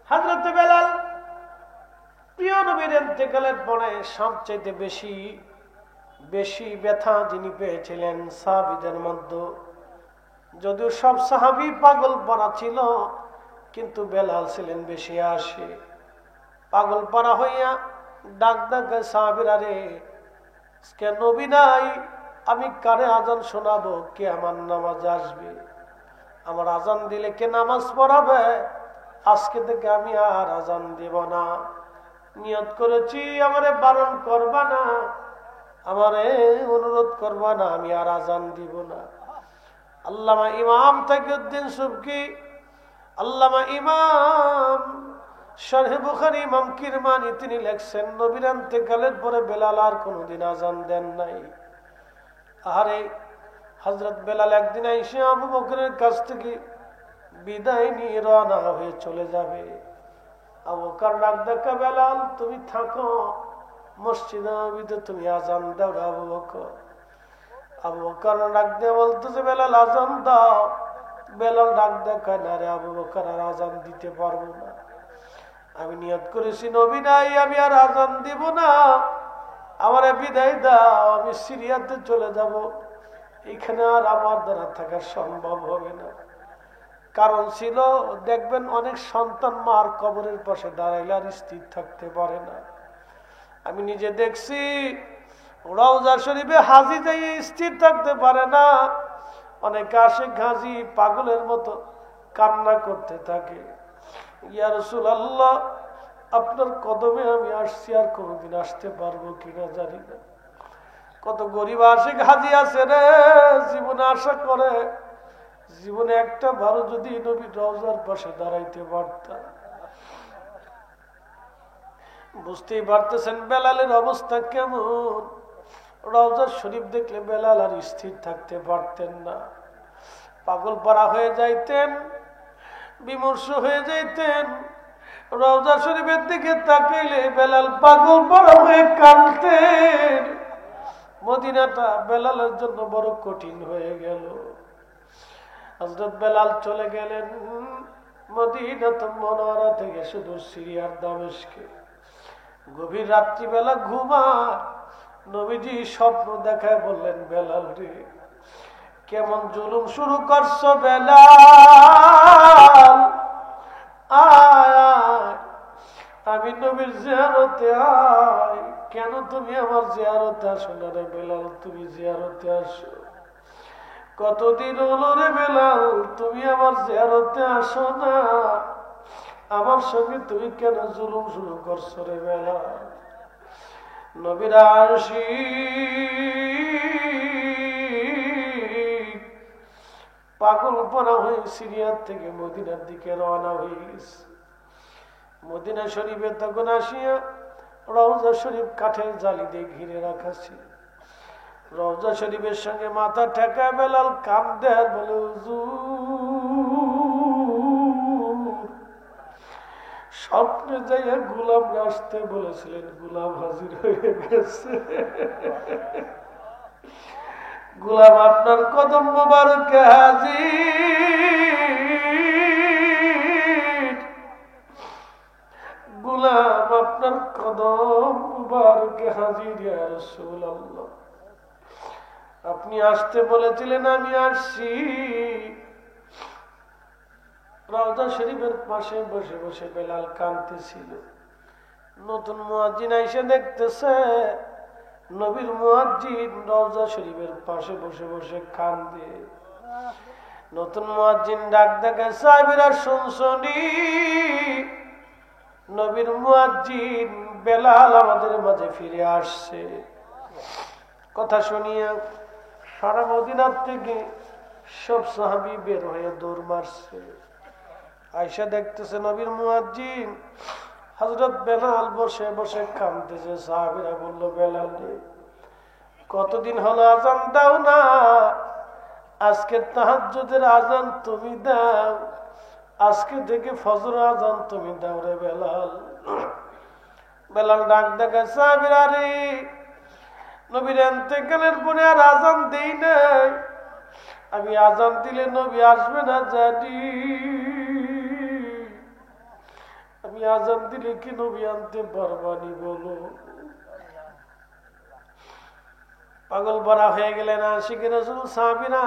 হযরত বেলাল প্রিয় নবীর ইন্তেকালের পরে সবচেয়ে বেশি ব্যথা যিনি পেয়েছিলেন সাহাবীদের মধ্যে। যদিও সব সাহাবী পাগল পারা ছিল, কিন্তু বেলাল ছিলেন বেশি আসে পাগল পারা হইয়া ডাক ডাকে সাহাবীরা রে, আজকে নবী নাই, আমি কারে আজান শোনাবো? কে আমার নামাজ আসবে? আমার আজান দিলে কে নামাজ পড়াবে? আজকে থেকে আমি আর আজান দিব না। নিয়ত করেছি আমারে বারণ করবা না, আমারে অনুরোধ করবা না, আমি আর আজান দিব না। আল্লামা ইমাম তাকিউদ্দিন সুবকি, আল্লামা ইমাম শরহে বুখারী ইমাম কিরমানি তিনি লেখছেন, নবীর ইন্তেকালের পরে বেলাল আর কোনোদিন আজান দেন নাই। আরে হযরত বেলাল একদিন এসে আবু বকরের কাছ থেকে বিদায় নিয়ে রওনা হয়ে চলে যাবে। আবু বকর ডাক ডাকা, বেলাল তুমি থাকো, মসজিদে নববীতে তুমি আজান দাও। আবু বকর ডাক দিয়ে বলতেছে, বেলাল আজান দাও। বেলাল ডাক দেখা, না রে আবু বকর, আর আজান দিতে পারবো না। আমি নিয়ত করেছি নবী নাই, আমি আর আজান দিব না, আমারে বিদায় দাও, আমি সিরিয়াতে চলে যাব, এখানে আর আমার দ্বারা থাকা সম্ভব হবে না। কারণ ছিল, দেখবেন অনেক সন্তান মার কবরের পাশে দাঁড়াইলে আর স্থির থাকতে পারে না। আমি নিজে দেখছি, রওজা শরীফে হাজি যাইয়ে স্থির থাকতে পারে না। অনেক আশিক হাজি পাগলের মতো কান্না করতে থাকে, ইয়া রাসূলুল্লাহ, আপনার কদমে আমি আসছি, আর কোনোদিন আসতে পারবো কিনা জানি না। কত গরিব আশিক হাজি আছে রে, জীবনে আশা করে, জীবনে একটা ভালো যদি নবী রওজার পাশে দাঁড়াইতে পারতাম। বুঝতেই পারতেছেন বেলালের অবস্থা কেমন। রওজা শরীফ দেখলে বেলাল আর স্থির থাকতে পারতেন না, পাগল পারা হয়ে যাইতেন, বিমর্ষ হয়ে যাইতেন। রওজা শরীফের দিকে তাকাইলে বেলাল পাগল পারা হয়ে কাঁদতেন। মদিনাটা বেলালের জন্য বড় কঠিন হয়ে গেল। হযরত বেলাল চলে গেলেন মদিনাতুল মুনাওয়ারা থেকে শুধু সিরিয়ার দামেস্কে। গভীর রাত্রিবেলা ঘুমায়, নবীজি স্বপ্ন দেখায় বললেন, বেলাল রে, কেমন জুলুম শুরু করছো বেলাল, আয় আমি নবীর জিয়ারতে আয়। কেন তুমি আমার জিয়ারতে আসো না রে বেলাল? তুমি জিয়ারতে আসো, কতদিন হলো রে বেলাল তুমি আমার জিয়ারতে আসো না? আমার সঙ্গে তুমি কেন জুলুম শুরু করছো রে বেলাল? নবীর আশিক পাগল পারা হয়ে সিরিয়ার থেকে মদিনার দিকে রওনা হয়ে গেছে। মদিনা শরীফে তখন আসিয়া রওজা শরীফ কাঠের জালি দিয়ে ঘিরে রাখা ছিল। রওজা শরীফের সঙ্গে মাথা ঠেকা বেলাল কাঁদে আর বলে, হুজুর, স্বপ্নে যাইয়া গোলাম আসতে বলেছিলেন, গোলাম হাজির হয়ে গেছে। গোলাম আপনার কদম মোবারকে হাজির, গোলাম আপনার কদম মোবারকে হাজির। ইয়া রাসূলুল্লাহ, আপনি আসতে বলেছিলেন, আমি আসছি। রওজা শরীফের পাশে বসে বসে বেলাল কাঁদতেছিল। নতুন মুয়াজ্জিন এসে দেখতেছে নবীর মুয়াজ্জিন রওজা শরীফের পাশে বসে বসে কাঁদে। নতুন মুয়াজ্জিন ডাক দেখে, সাহাবীরা শুনছনি, নবীর মুয়াজ্জিন বেলাল আমাদের মাঝে ফিরে আসছে। কথা শুনিয়া সারা মদিনার থেকে সব সাহাবী বের হয়ে দৌড় মারছে। আয়েশা দেখতেছে নবীর মুয়াজ্জিন হযরত বেলাল বসে বসে কাঁদতেছে। সাহাবীরা বলল, বেলাল রে, কতদিন হলো আজান দাও না? আজকে তাহাজ্জুদের আজান তুমি দাও, আজকে থেকে ফজর আজান তুমি দাও রে বেলাল। বেলাল ডাক দেখে, সাহাবীরা রে, নবীর ইন্তেকালের পরে আর আজান দেই নাই, আমি আজান দিলে নবী আসবে না জানি, তুমি আজান দিলে কি নবী আনতে পারবানি বলো? পাগল ভরা হয়ে গেলেন আশিকে রাসূল সাহাবীরা।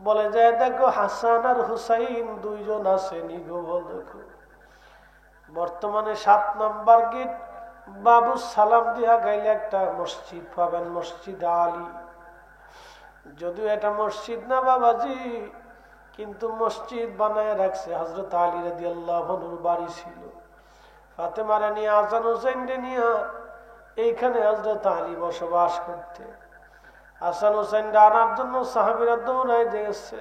বলে যায় দেখো হাসান আর হুসাইন দুইজন আছে নিগো। দেখো বর্তমানে 7 নম্বর গেট বাবু সালাম দিয়া গাইলে একটা মসজিদ পাবেন, মসজিদ আলী। যদিও এটা মসজিদ না বাবাজি, কিন্তু মসজিদ বানায় রাখছে হযরত আলী রাদিয়াল্লাহু আনহুর বাড়ি ছিল। ফাতেমা রানী হাসান হুসাইন নিয়া এইখানে হযরত আলী বসবাস করতে। হাসান হুসাইন আনার জন্য সাহাবীরা দৌড়ায় গেছে।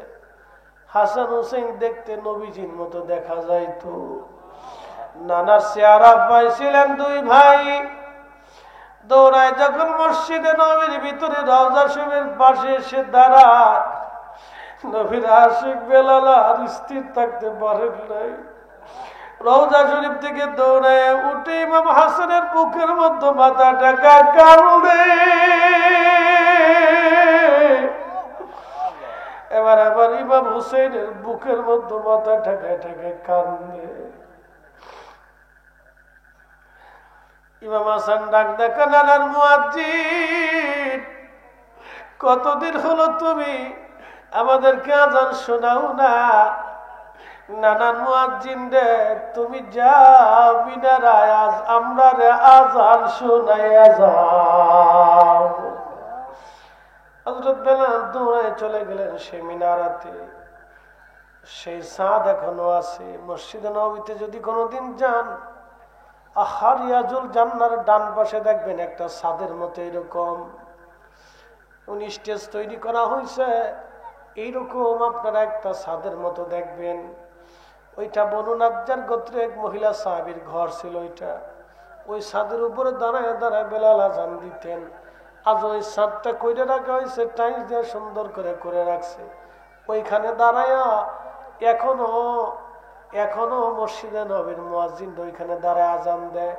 হাসান হুসাইন দেখতে নবীজির মতো দেখা যাইতো। নানার চেহারা পাইছিলেন দুই ভাই। দৌড়ায় যখন মসজিদে নবীর ভিতরে রওজা শরীফের পাশে এসে দাঁড়ায়, নবীর আশিক বেলাল আর স্থির থাকতে পারেন নাই। রওজা শরীফ থেকে দৌড়ায় উঠে ইমাম হাসানের বুকের মধ্যে মাথা ঢাকা কাঁদে। এবার আবার ইমাম হুসেনের বুকের মধ্যে মাথা ঢাকায় ঢাকায় কাঁদে। ইমাম হাসান ডাক দেখা, নানার মুয়াজ্জিন কতদিন হলো তুমি আমাদেরকে আজান শোনাও না। নানান মুয়াজ্জিন রে তুমি যাও মিনারায়, আজ আমরা রে আজান শোনাইয়া যাও। হযরত বেলাল দৌড়ায় চলে গেলেন সে মিনারাতে। সেই ছাদ এখনো আছে। মসজিদে নববীতে যদি কোনোদিন যান, আহারিয়াজুল জান্নার ডান পাশে দেখবেন একটা ছাদের মতো এরকম স্টেজ তৈরি করা হয়েছে। এইরকম আপনারা একটা ছাদের মতো দেখবেন। ওইটা বনু নাজ্জার গোত্রে এক মহিলা সাহাবীর ঘর ছিল। ওই ছাদের উপরে দাঁড়ায় দাঁড়ায় বেলাল আজান দিতেন। আজ ওই ছাদটা কইরে রাখা হয়েছে, টাইলস দিয়ে সুন্দর করে রাখছে। ওইখানে দাঁড়ায় এখনো মসজিদে নবীর মুয়াজ্জিন ওইখানে দাঁড়ায় আজান দেয়।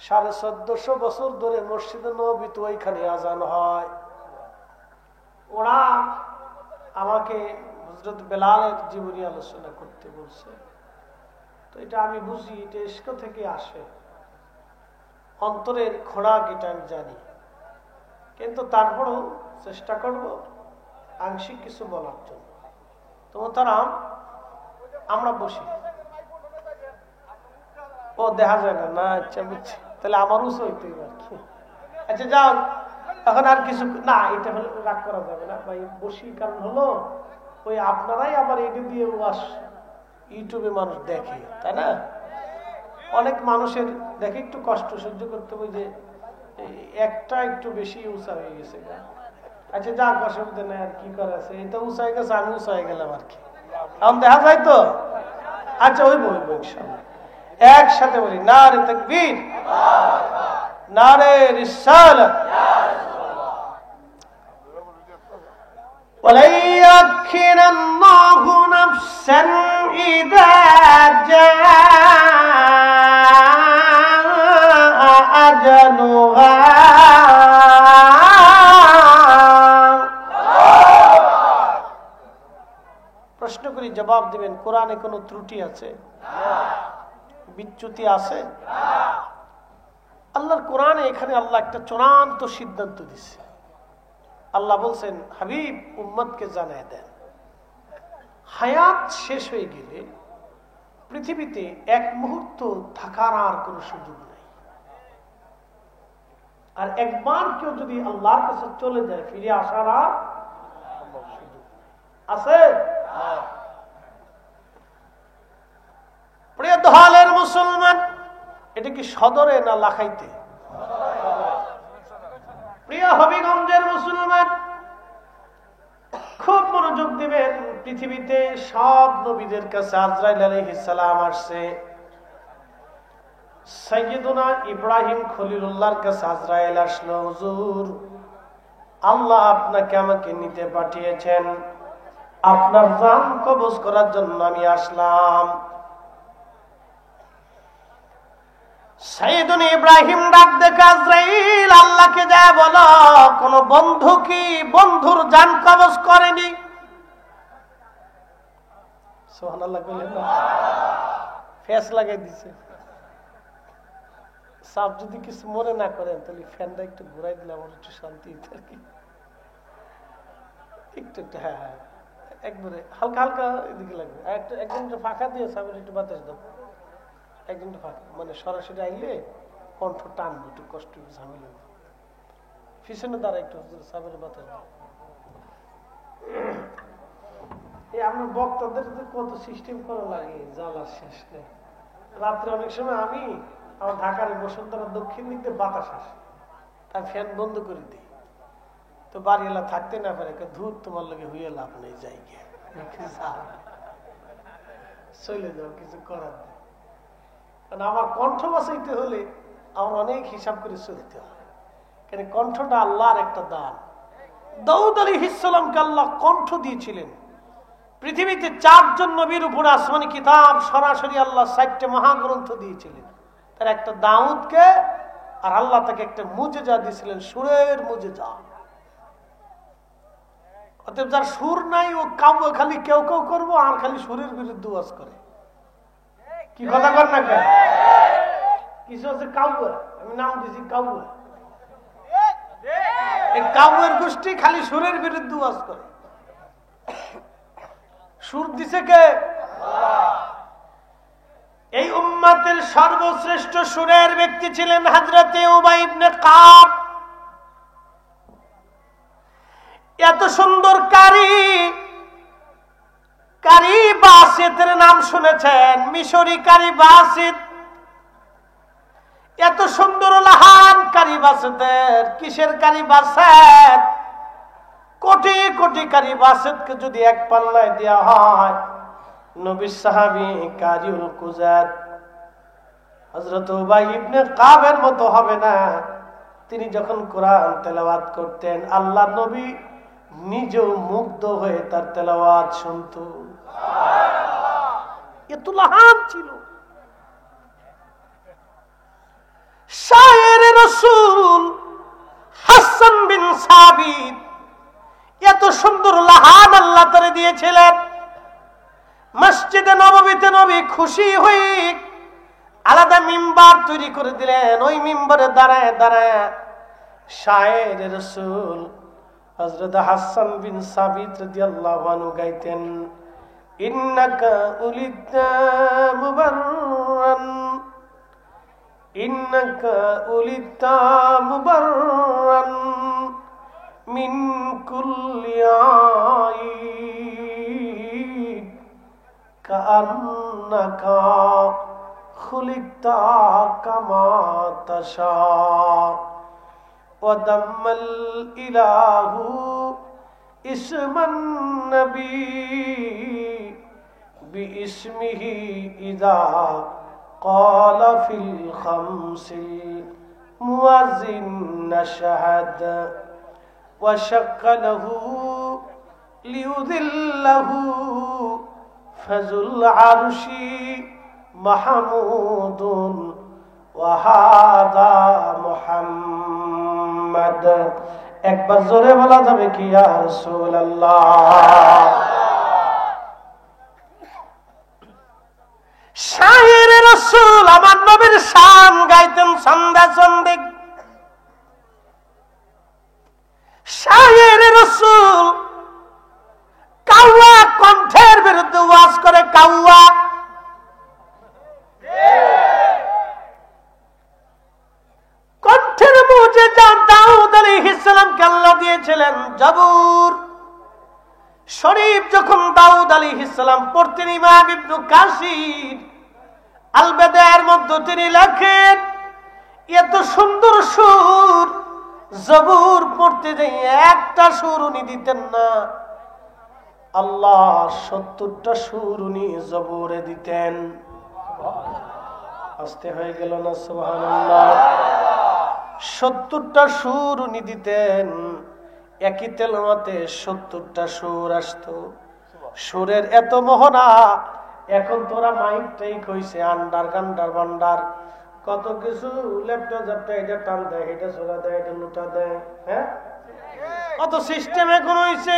1450 বছর ধরে মসজিদে নববীতে ওইখানে আজান হয়। ওরা আমাকে হযরত বেলালের জীবনী আলোচনা করতে বলছে। তো এটা আমি বুঝি এটা ইশক থেকে আসে, অন্তরের খোরাক এটা আমি জানি। কিন্তু তারপরেও চেষ্টা করব আংশিক কিছু বলার জন্য। তো তারা আমরা বসি, ও দেখা যায় না না। আচ্ছা বুঝছি, তাহলে আমারও হইতে আর কি। আচ্ছা যাও, এখন আর কিছু না, এটা হলে রাগ করা যাবে না ভাই। বসি কারণ হলো ওই আপনারাই আবার এটা দিয়ে ওয়াশ ইউটিউবে মানুষ দেখে, তাই না? অনেক মানুষের দেখে একটু কষ্ট সহ্য করতে হবে যে একটা একটু বেশি উঁচা হয়ে গেছে। আচ্ছা যাক, অসুবিধা নেই, আর কি করা আছে। এটা উঁচা হয়ে গেছে, আমি উঁচা হয়ে গেলাম আর কি। এখন দেখা যায় তো। আচ্ছা ওই বলবো ইনশাআল্লাহ, একসাথে বলি নারে তাকবীর, নারে রিসালাত। وَلَن يُؤَخِّرَ اللَّهُ نَفْسًا إِذَا جَاءَ أَجَلُهَا। প্রশ্ন করি, জবাব দিবেন। কোরআনে কোনো ত্রুটি আছে? বিচ্যুতি আছে? আল্লাহর কোরআনে এখানে আল্লাহ একটা চূড়ান্ত সিদ্ধান্ত দিচ্ছে। আল্লাহ বলছেন, হাবিব উম্মতকে জানায় দেন, হায়াত শেষ হয়ে গেলে পৃথিবীতে এক মুহূর্ত থাকার আর কোনো সুযোগ নেই। আর একবার কেউ যদি আল্লাহর কাছে চলে যায়, ফিরে আসার আর সুযোগ আছে? প্রিয় দোহালের মুসলমান, এটা কি সদরে না লাখাইতে? প্রিয় হবিগঞ্জের মুসলমান, খুব মনোযোগ দিবেন। পৃথিবীতে সব নবীদের কাছে আজরাইল আলাইহিস সালাম আসছে। সাইয়্যিদুনা ইব্রাহিম খলিলুল্লাহর কাছে আজরাইল আসলো, হুজুর আল্লাহ আপনাকে আমাকে নিতে পাঠিয়েছেন, আপনার জান কবজ করার জন্য আমি আসলাম। সাইয়্যিদুনা ইব্রাহিম ডাক দেখে আজরাইল আল্লাহকে যা বলো, কোন বন্ধু কি বন্ধুর জান কবজ করেনি? সুবহানাল্লাহ বলেন না, ফেস লাগাই দিছে। সাপ যদি কিছু মনে না করেন তাহলে ফ্যানটা একটু ঘুরাই দিলে আমার একটু শান্তি আর কি, একটু একটু। হ্যাঁ হ্যাঁ, একবারে হালকা হালকা এদিকে লাগবে। আর একদিন ফাঁকা দিয়ে সাপের একটু বাতাস দাও, একদিন ফাঁকা, মানে সরাসরি আইলে কণ্ঠ টানবে, একটু কষ্ট ঝামেলা, পিছনে দ্বারা একটু সাপের বাতাস দাও। এই আমরা বক্তাদের কত সিস্টেম করা লাগে, জ্বালার শেষ নেই। রাত্রে অনেক সময় আমি আমার ঢাকার বসুন্ধরা দক্ষিণ দিক দিয়ে বাতাস আসে, তার ফ্যান বন্ধ করে দিই, তো বাড়িওয়ালা থাকতে না পারে, ধূর তোমার লোকে হইয়ে লাভ নেই, যাই গিয়ে চলে যাও, কিছু করার নেই। কারণ আমার কণ্ঠ বাঁচাইতে হলে আমার অনেক হিসাব করে চলতে হয়, কেন কণ্ঠটা আল্লাহর একটা দান। দাউদ আলাইহিস সালামকে আল্লাহ কণ্ঠ দিয়েছিলেন। পৃথিবীতে 4 জন নবীর উপরে আসমানি কিতাব সরাসরি আল্লাহ 4টে মহাগ্রন্থ দিয়েছিলেন, তার একটা দাউদকে, আর আল্লাহ তাকে একটা মুজেজা দিয়েছিলেন, সুরের মুজেজা। অতএব যার সুর নাই ও কাব্য খালি কেউ কেউ করবো, আর খালি সুরের বিরুদ্ধে ওয়াজ করে। কি কথা কর না কেন? কিছু আছে কাব্য, আমি নাম দিয়েছি কাব্য, এই কাব্যের গোষ্ঠী খালি সুরের বিরুদ্ধে ওয়াজ করে। সুর দিছে কে? এই উম্মতের সর্বশ্রেষ্ঠ সুরের ব্যক্তি ছিলেন হযরতে উবাই ইবনে কাব। এত সুন্দর কারি বাসিতের নাম শুনেছেন? মিশরি কারি বাসিত, এত সুন্দর লাহান কারি বাসিতের। কিসের কারি বাসিত? কোটি কোটি কারি বাসিতকে যদি এক পাল্লায় দেওয়া হয়, নবীর সাহাবী কারিউল কুজাত হযরত উবাই ইবনে কাবের মতো হবে না। তিনি যখন কোরআন তেলাওয়াত করতেন, আল্লাহর নবী নিজেও মুগ্ধ হয়ে তার তেলাওয়াত শুনত। এত লাহান ছিল। শায়ের রাসূল হাসান বিন সাবিত এত সুন্দর লাহান আল্লাহ তারে দিয়েছিলেন। মসজিদে নববীতে নবী খুশি হয়ে আলাদা মিম্বার তৈরি করে দিলেন। ওই মিম্বরে দাঁড়ায় দাঁড়ায় শায়ের রাসূল হযরত হাসান বিন সাবিত রাদিয়াল্লাহু আনহু গাইতেন, ইন্নাকা উলিদতা মুবাররান, ইন্নাকা উলিদতা মুবাররান মিন কুল্লি আইব কাআন্নাকা খুলিকতা কামা তাশা وَدَمَّ الْإِلَهُ اسم النبي باسمه إذا قال في الخمس المؤذن نشهد وشق له ليذله فذو العرش محمود وهذا محمد। একবার জোরে বলা যাবে কি ইয়া রাসূলুল্লাহ? শাহের রাসূল আমার নবীর শান গাইতেন সন্ধ্যা সন্ধ্যে। শাহের রাসূল কাওয়া কণ্ঠের বিরুদ্ধে ওয়াজ করে। কাওয়া কণ্ঠের মুজিজা দাউদ আলাইহিস সালামকে আল্লাহ দিয়েছিলেন। জাবুর শরীফ যখন দাউদ আলাইহিস সালাম পড়তেন, ইমাম ইবনে কাসির আল বাদায়ের মধ্যে তিনি লেখেন, এত সুন্দর সুর জাবুর পড়তে যাই একটা সুর উনি দিতেন না, আল্লাহ 70টা সুর উনি জাবুরে দিতেন। আস্তে হয়ে গেল না? সুবহানাল্লাহ। 70টা সুর উনি দিতেন। একই তেলাওয়াতে 70টা সুর আসতো। সুরের এত মোহনা। এখন তোরা মাইক টাইক হইছে, আন্ডার গান্ডার বান্ডার কত কিছু, ল্যাপটপ জ্যাপটা এটা টান দেয়, এটা সোলা দেয়, এটা লুটা দেয়, হ্যাঁ কত সিস্টেম এখন হইছে।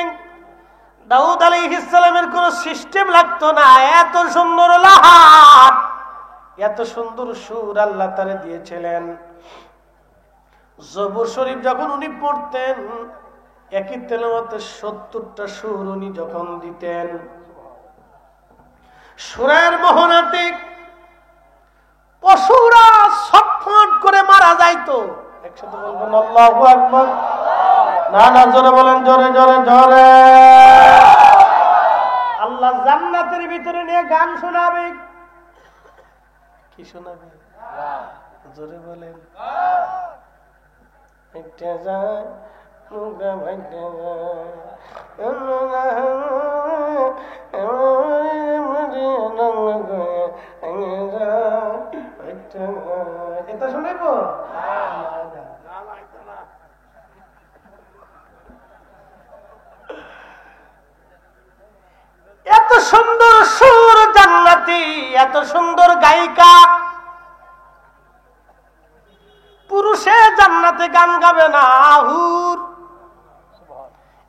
দাউদ আলাইহিস সালামের কোন সিস্টেম লাগতো না। এত সুন্দর লাহান এত সুন্দর সুর আল্লাহ তারে দিয়েছিলেন। জবুর শরীফ যখন উনি পড়তেন, একই তেলাওয়াতে 70টা সুর উনি যখন দিতেন, সুরের মোহনাতে পশুরা ছটফট করে মারা যাইতো। একসাথে বলবেন আল্লাহু আকবার। না না, জোরে বলেন, জোরে জোরে জোরে। আল্লাহ জান্নাতের ভিতরে নিয়ে গান শোনাবে। কি শোনাবে? জোরে বলেন। এটা শুনেব। এত সুন্দর সুর জান্নাতি, এত সুন্দর গায়িকা। পুরুষে জান্নাতে গান গাবে না, হুর।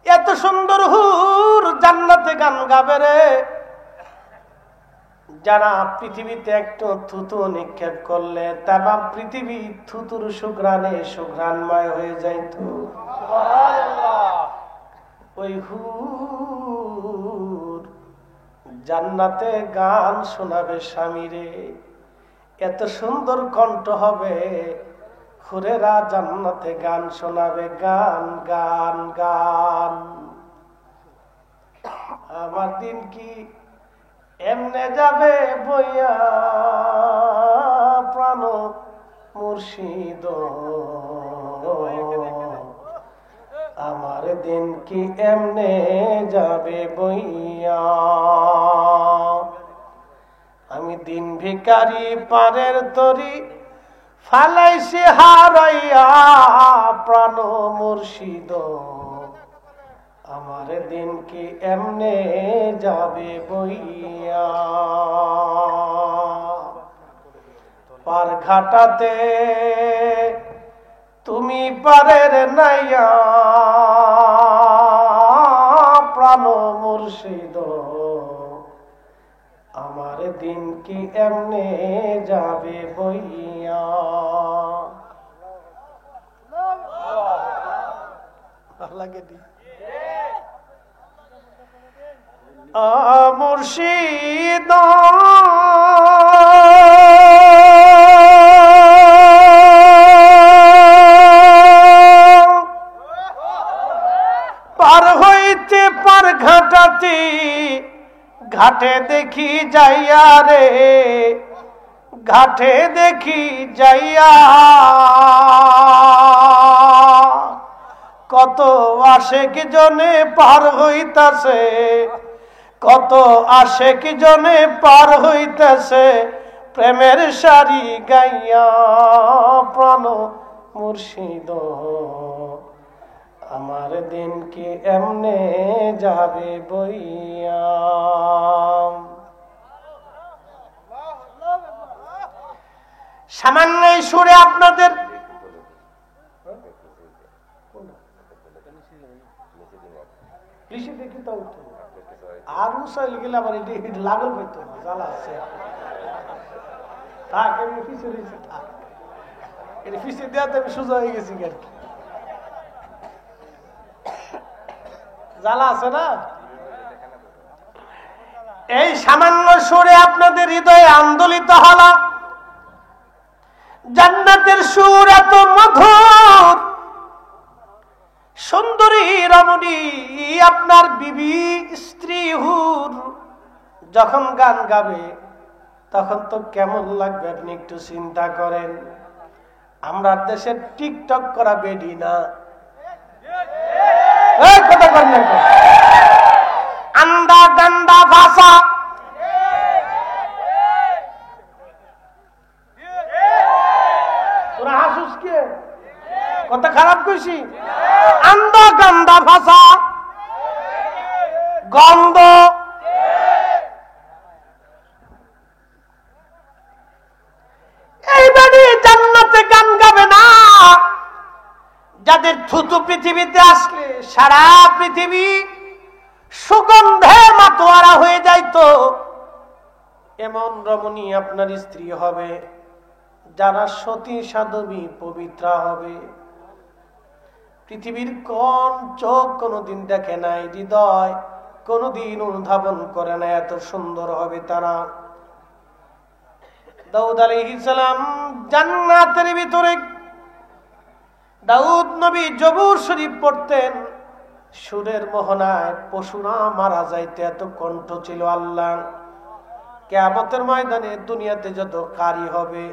এত সুন্দর হুর জান্নাতে গান গাবে রে। যারা পৃথিবীতে একটু থুতু নিক্ষেপ করলে তারা পৃথিবী থুতুর সুঘ্রাণে সুঘ্রাণময় হয়ে যাইত। ওই হুর জান্নাতে গান শোনাবে স্বামীরে। এত সুন্দর কণ্ঠ হবে, হুরেরা জান্নাতে গান শোনাবে। গান গান গান। আমার দিন কি এমনে যাবে বইয়া প্রাণ মুর্শিদ, আমার দিন কি এমনে যাবে বইয়া। আমি দিন ভিখারি পারের তরি ফালাইছি হারাইয়া প্রাণ মুর্শিদ, আমার দিন কি এমনে যাবে বইয়া। পার ঘাটাতে তুমি পারের নাইয়া প্রাণ মুর্শিদ, আমার দিন কি এমনে যাবে বইয়া। লাগে দি মুর্শিদ পার হইতে পার ঘাটাতে, ঘাটে দেখি যাইয়া রে, ঘাটে দেখি যাইয়া কত আশেক জনে পার হইতাছে, কত আশেক জনে পার হইতাছে প্রেমের সারি গাইয়া প্রাণ মুর্শিদ, আমার দিন কি এমনে যাবে বইয়া। সামান্য সুরে আপনাদের আর গেলে আবার লাগল হইতো না, জ্বালা আছে। দেওয়াতে আমি সোজা হয়ে গেছি আর কি, জ্বালা আছে না। এই সামান্য সুরে আপনাদের হৃদয়ে আন্দোলিত হলো। জান্নাতের সুর এত মধুর, সুন্দরী রমণী আপনার বিবি স্ত্রী হুর যখন গান গাবে তখন তো কেমন লাগবে আপনি একটু চিন্তা করেন। আমরা দেশের টিকটক করা বেডি না, কথা বলেন, আন্দা গান্দা ভাষা, তোরা হাসুস কে? কথা খারাপ কইছি? আন্দা গান্দা ভাষা, গন্ধ, এইবারে জান্নাতে গান গাবে না। যাদের থুতু পৃথিবীতে আসলে সারা পৃথিবী সুগন্ধে মাতোয়ারা হয়ে যাইতো, এমন রমণী আপনার স্ত্রী হবে যারা সতী সাধবী পবিত্রা হবে। পৃথিবীর কোন চোখ কোনদিন দেখে নাই, হৃদয় কোনদিন অনুধাবন করে না, এত সুন্দর হবে তারা। দাউদ আলাইহিস সালাম জান্নাতের ভিতরে, দাউদ নবী জবুর শরীফ পড়তেন, সুরের মোহনায় পশুরা মারা যাইতে এত কণ্ঠ ছিল আল্লাহ। কিয়ামতের ময়দানে দুনিয়াতে যত কারি হবে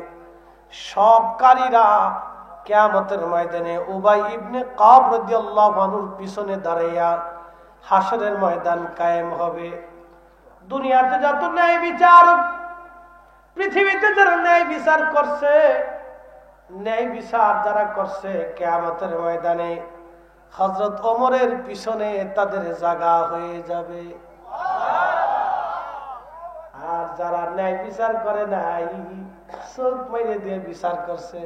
সব কারীরা কিয়ামতের ময়দানে উবাই ইবনে কাব রাদিয়াল্লাহু আনহুর পিছনে দাঁড়াইয়া হাসরের ময়দান কায়েম হবে। দুনিয়াতে যত ন্যায় বিচার, পৃথিবীতে যারা ন্যায় বিচার করছে, ন্যায় বিচার যারা করছে, কিয়ামতের ময়দানে হযরত ওমরের পিছনে তাদের জায়গা হয়ে যাবে। আর যারা ন্যায় বিচার করে নাই, চোখ মেরে দিয়ে বিচার করছে,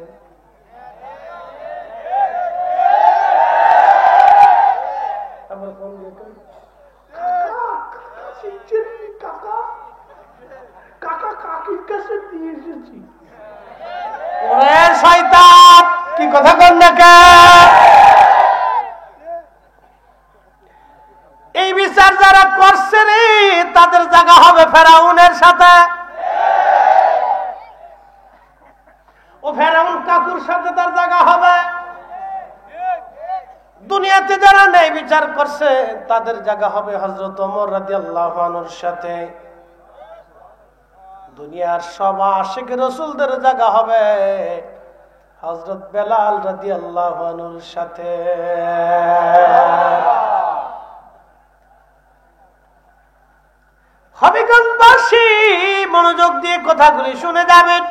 কি কথা কন না? এই বিচার যারা করছে রে, তাদের জায়গা হবে ফেরাউনের সাথে। ও ফেরাউন কাকুর সাথে তার জায়গা হবে। দুনিয়াতে যারা ন্যায় বিচার করছে তাদের জায়গা হবে হযরত ওমর রাদিয়াল্লাহু আনহুর সাথে। দুনিয়ার সব আশিক রাসূলদের জায়গা হবে হযরত বেলাল রাদিয়াল্লাহু আনহুর সাথে। হবিগঞ্জবাসী মনোযোগ দিয়ে কথাগুলি শুনে যাবেন।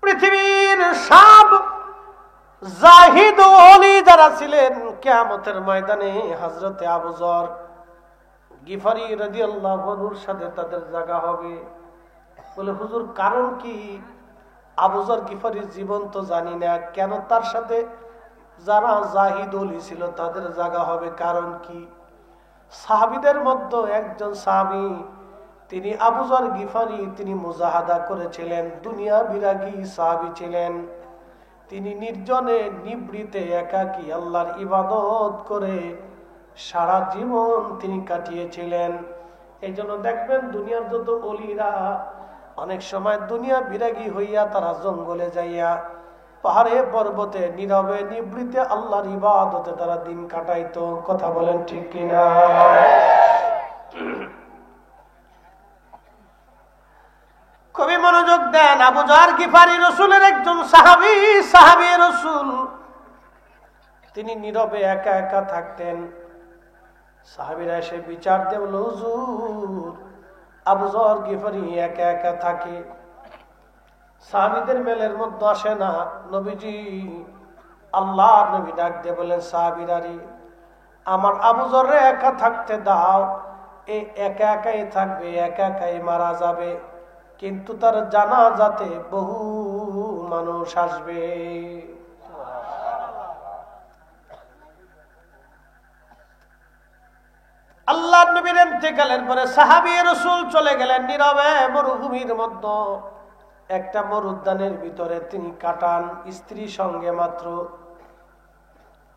পৃথিবীর সব জাহিদ ও ওলি যারা ছিলেন, কিয়ামতের ময়দানে হযরতে আবু যর গিফারি রাদিয়াল্লাহু আনহুর সাথে তাদের জায়গা হবে। বলে হুজুর কারণ কি? আবু যর গিফারির জীবন তো জানি না, কেন তার সাথে যারা জাহিদ ওলি ছিল তাদের জায়গা হবে, কারণ কি? সাহাবীদের মধ্যে একজন সাহাবী, তিনি আবু যর গিফারি, তিনি মুজাহাদা করেছিলেন, দুনিয়া বিরাগী সাহাবী ছিলেন। তিনি নির্জনে নিবৃতে একাকী আল্লাহর ইবাদত করে সারা জীবন তিনি কাটিয়েছিলেন। এই জন্য দেখবেন দুনিয়ার যত ওলিরা অনেক সময় দুনিয়া বিরাগী হইয়া তারা জঙ্গলে যাইয়া পাহাড়ে পর্বতে নীরবে নিবৃতে আল্লাহর ইবাদতে তারা দিন কাটাইতো। কথা বলেন ঠিক কিনা? কবি মনোযোগ দেন। আবু যর গিফারি রাসূলের একজন সাহাবী, সাহাবী রাসূল, তিনি নীরবে একা একা থাকতেন। সাহাবীরা এসে বিচার দিয়ে বলল, হুজুর আবু যর গিফারি একা একা থাকে, সাহাবীদের মেলের মধ্যে আসে না। নবীজি, আল্লাহর নবী ডাক দিয়ে বলেন, সাহাবীরা রে, আমার আবু যররে একা থাকতে দাও। এই একা একাই থাকবে, একা একাই মারা যাবে, কিন্তু তার জানাজাতে বহু মানুষ আসবে। আল্লাহর নবীর ইন্তেকালের পরে সাহাবী রাসূল চলে গেলেন নীরবে মরুভূমির মধ্যে, একটা মরুদ্যানের ভিতরে তিনি কাটান স্ত্রী সঙ্গে মাত্র।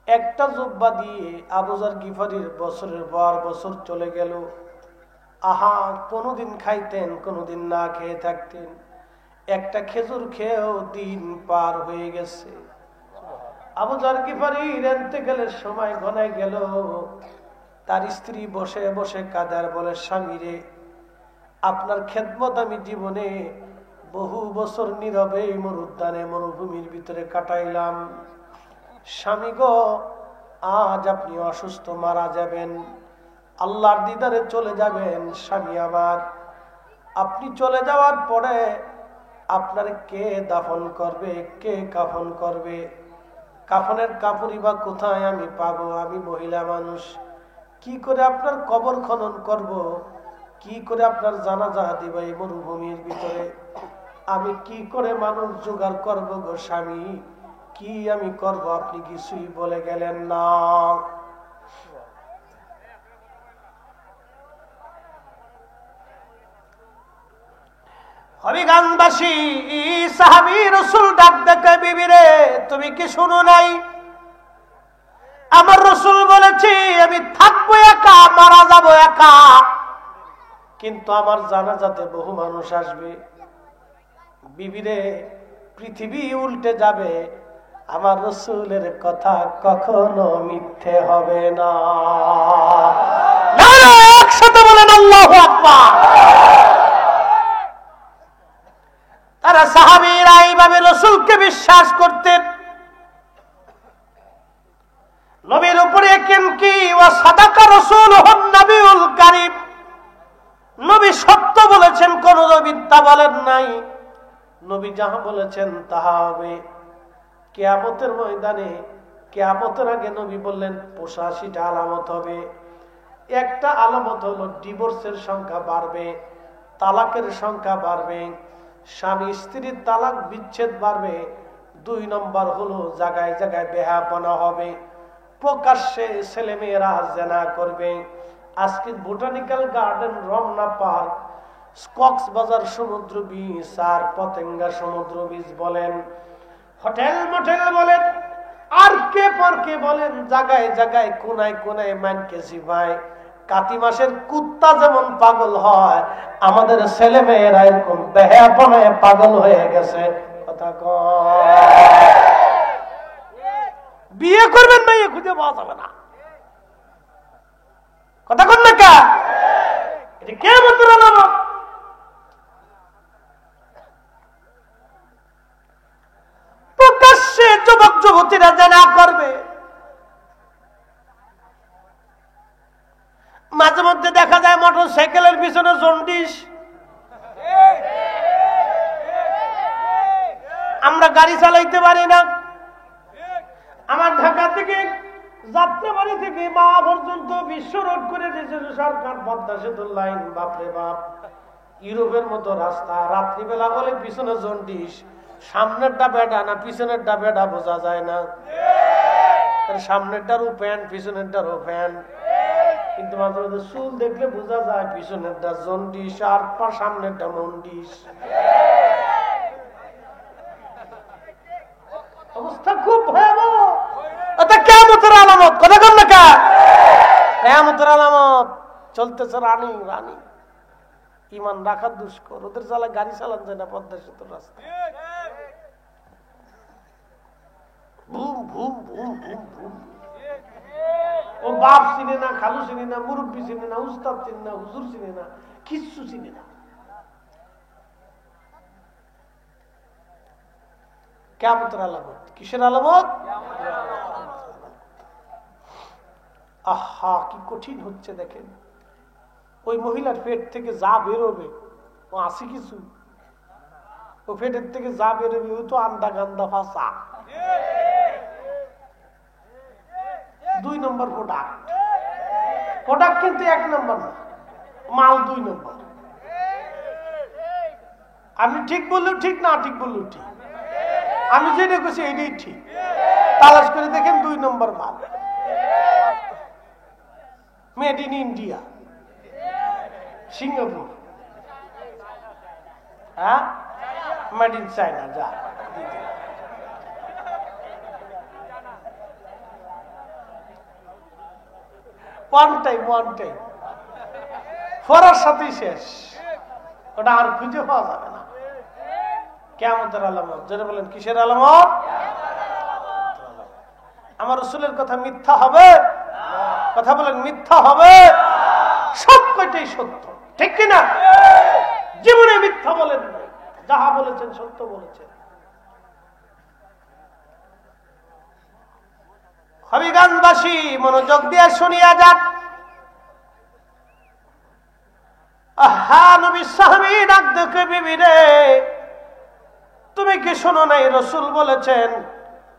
একটা জুব্বা দিয়ে আবু যর গিফারির বছরের পর বছর চলে গেল। আহা, কোনদিন খাইতেন, কোনদিন না খেয়ে থাকতেন, একটা খেজুর খেয়েও দিন পার হয়ে গেছে। আবু যর গিফারির ইন্তেকালের সময় ঘনায় গেল। তার স্ত্রী বসে বসে কাঁদার বলে, স্বামী রে, আপনার খেদমত আমি জীবনে বহু বছর নীরবে মরুদ্যানে মরুভূমির ভিতরে কাটাইলাম। স্বামী গো, আজ আপনি অসুস্থ, মারা যাবেন, আল্লাহর দিদারে চলে যাবেন। স্বামী আমার, আপনি চলে যাওয়ার পরে আপনার কে দাফন করবে, কে কাফন করবে? কাফনের কাপড়ই বা কোথায় আমি পাবো? আমি মহিলা মানুষ, কি করে আপনার কবর খনন করব? কি করে আপনার জানাজা দিব এই মরুভূমির ভিতরে? আমি কি করে মানুষ জোগাড় করব গো স্বামী? কি আমি করব? আপনি কিছুই বলে গেলেন না। হবিগঞ্জবাসী সাহাবী রাসূল ডাক দেখে, বিবি রে তুমি কি শুনো নাই? আমার রাসূল বলেছে আমি থাকবো একা, মারা যাবো একা, কিন্তু আমার জানাজাতে বহু মানুষ আসবে। বিবি রে পৃথিবী উল্টে যাবে, আমার রাসূলের কথা কখনো মিথ্যে হবে না। একসাথে বলেন আল্লাহু আকবার। তারা সাহাবীরা এইভাবে রাসূলকে বিশ্বাস করতেন। নবীর উপরে কি ওয়া সাদাকা রাসূলুহুন নবিয়ুল কারীম, নবী সত্য বলেছেন, কোন মিথ্যা বলেন নাই। নবী যাহা বলেছেন তাহা হবে। কিয়ামতের ময়দানে, কিয়ামতের আগে নবী বললেন ৮৫টা আলামত হবে। একটা আলামত হলো ডিভোর্সের সংখ্যা বাড়বে, তালাকের সংখ্যা বাড়বে, স্বামী স্ত্রীর তালাক বিচ্ছেদ বাড়বে। ২ নম্বর হলো জায়গায় জায়গায় বেহাপনা হবে, প্রকাশ্যে ছেলেমেয়েরা জেনা করবে। আজকে botanical garden, Ramna park, Cox's Bazar সমুদ্র বীচ আর পতেঙ্গা সমুদ্র বীচ বলেন, হোটেল মোটেল বলেন, আর কে পার্কে বলেন, জায়গায় জায়গায় কোনায় কোনায় মানকেছি ভাই। কাতি মাসের কুত্তা যেমন পাগল হয়, আমাদের ছেলে মেয়েরা এরকম বেহাপনায় পাগল হয়ে গেছে। কথা কয়, বিয়ে করবেন মেয়ে খুঁজে পাওয়া যাবে না। কথা কন না কা, এটা কিয়ামতের আলামত। প্রকাশ্যে যুবক যুবতীরা জেনা করবে। মাঝে মধ্যে দেখা যায় মোটর সাইকেলের পিছনে জন্ডিস। আমরা গাড়ি চালাইতে পারি না। আমার ঢাকা থেকে যাত্রাবাড়ি থেকে মাওয়া পর্যন্ত বিশ্ব রোড করে দিয়েছে সরকার, পদ্মা সেতুর লাইন। বাপরে বাপ, ইউরোপের মতো রাস্তা। রাত্রিবেলা বলে পিছনে জন্ডিস, সামনেরটা বেডা না পিছনেরটা বেডা বোঝা যায় না। সামনেরটারও ফ্যান, পিছনেরটারও ফ্যান, কিন্তু মাঝে মাঝে চুল দেখলে বোঝা যায় পিছনেরটা জন্ডিস আর সামনেরটা মন্ডিস। অবস্থা খুব ভয়াবহ। এটা কিয়ামতের আলামত। কথা কন না কা, কিয়ামতের আলামত। চলতেছে রানী রানী, ইমান রাখা দুষ্কর। ওদের চালা গাড়ি চালান যায় না পদ্মা সেতুর রাস্তা। ভুম ভুম ভুম ভুম ভুম। ও বাপ চিনে না, খালু চিনে না, মুরব্বী চিনে না, উস্তাদ চিনে না, হুজুর চিনে না, কিচ্ছু চিনে না। কিয়ামতের আলামত। কিসের আলামত? আহা কি কঠিন হচ্ছে দেখেন। ওই মহিলার পেট থেকে যা বেরোবে, ও আছে কিছু, ও পেটের থেকে যা বেরোবে ও তো আন্দা গান্দা ফাঁসা। ২ নম্বর প্রোডাক্ট। প্রোডাক্ট কিন্তু ১ নম্বর না, মাল ২ নম্বর। আমি ঠিক বললেও ঠিক, না ঠিক বললেও ঠিক। আমি যেটা করছি এটাই ঠিক। তালাশ করে দেখেন ২ নম্বর মাল, মেড ইন ইন্ডিয়া, সিঙ্গাপুর, হ্যাঁ মেড ইন চায়না। যা ওয়ান টাইম ফরার সাথেই শেষ। ওটা আর খুঁজে পাওয়া যাবে না। কিয়ামতের আলামত। যেটা বলেন কিসের আলামত? আমার রাসূলের কথা মিথ্যা হবে? কথা বলেন মিথ্যা হবে? সব কয়টাই সত্য, ঠিক কিনা? জীবনে মিথ্যা বলেন নাই, যাহা বলেছেন সত্য বলেছেন। হবিগঞ্জবাসী মনোযোগ দিয়ে শুনিয়া যান। আহা নবী সাহাবী ডাক দেখে, বিবি রে তুমি কি শোনো নাই? রাসূল বলেছেন,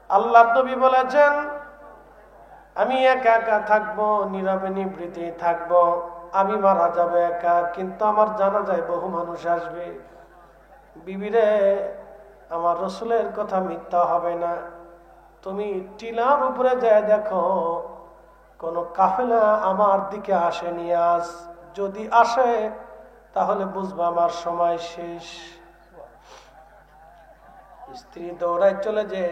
আল্লাহর নবী বলেছেন, আমি একা একা থাকবো, নীরবে নিবৃত্তি থাকবো। আমি মারা যাবে একা, কিন্তু আমার জানাজায় বহু মানুষ আসবে। বিবি রে আমার রাসূলের কথা মিথ্যা হবে না। তুমি টিলার উপরে যায় দেখো কোন কাফেলা আমার দিকে আসেনি আজ। যদি আসে তাহলে বুঝবা আমার সময় শেষ। স্ত্রী দৌড়ায় চলে যে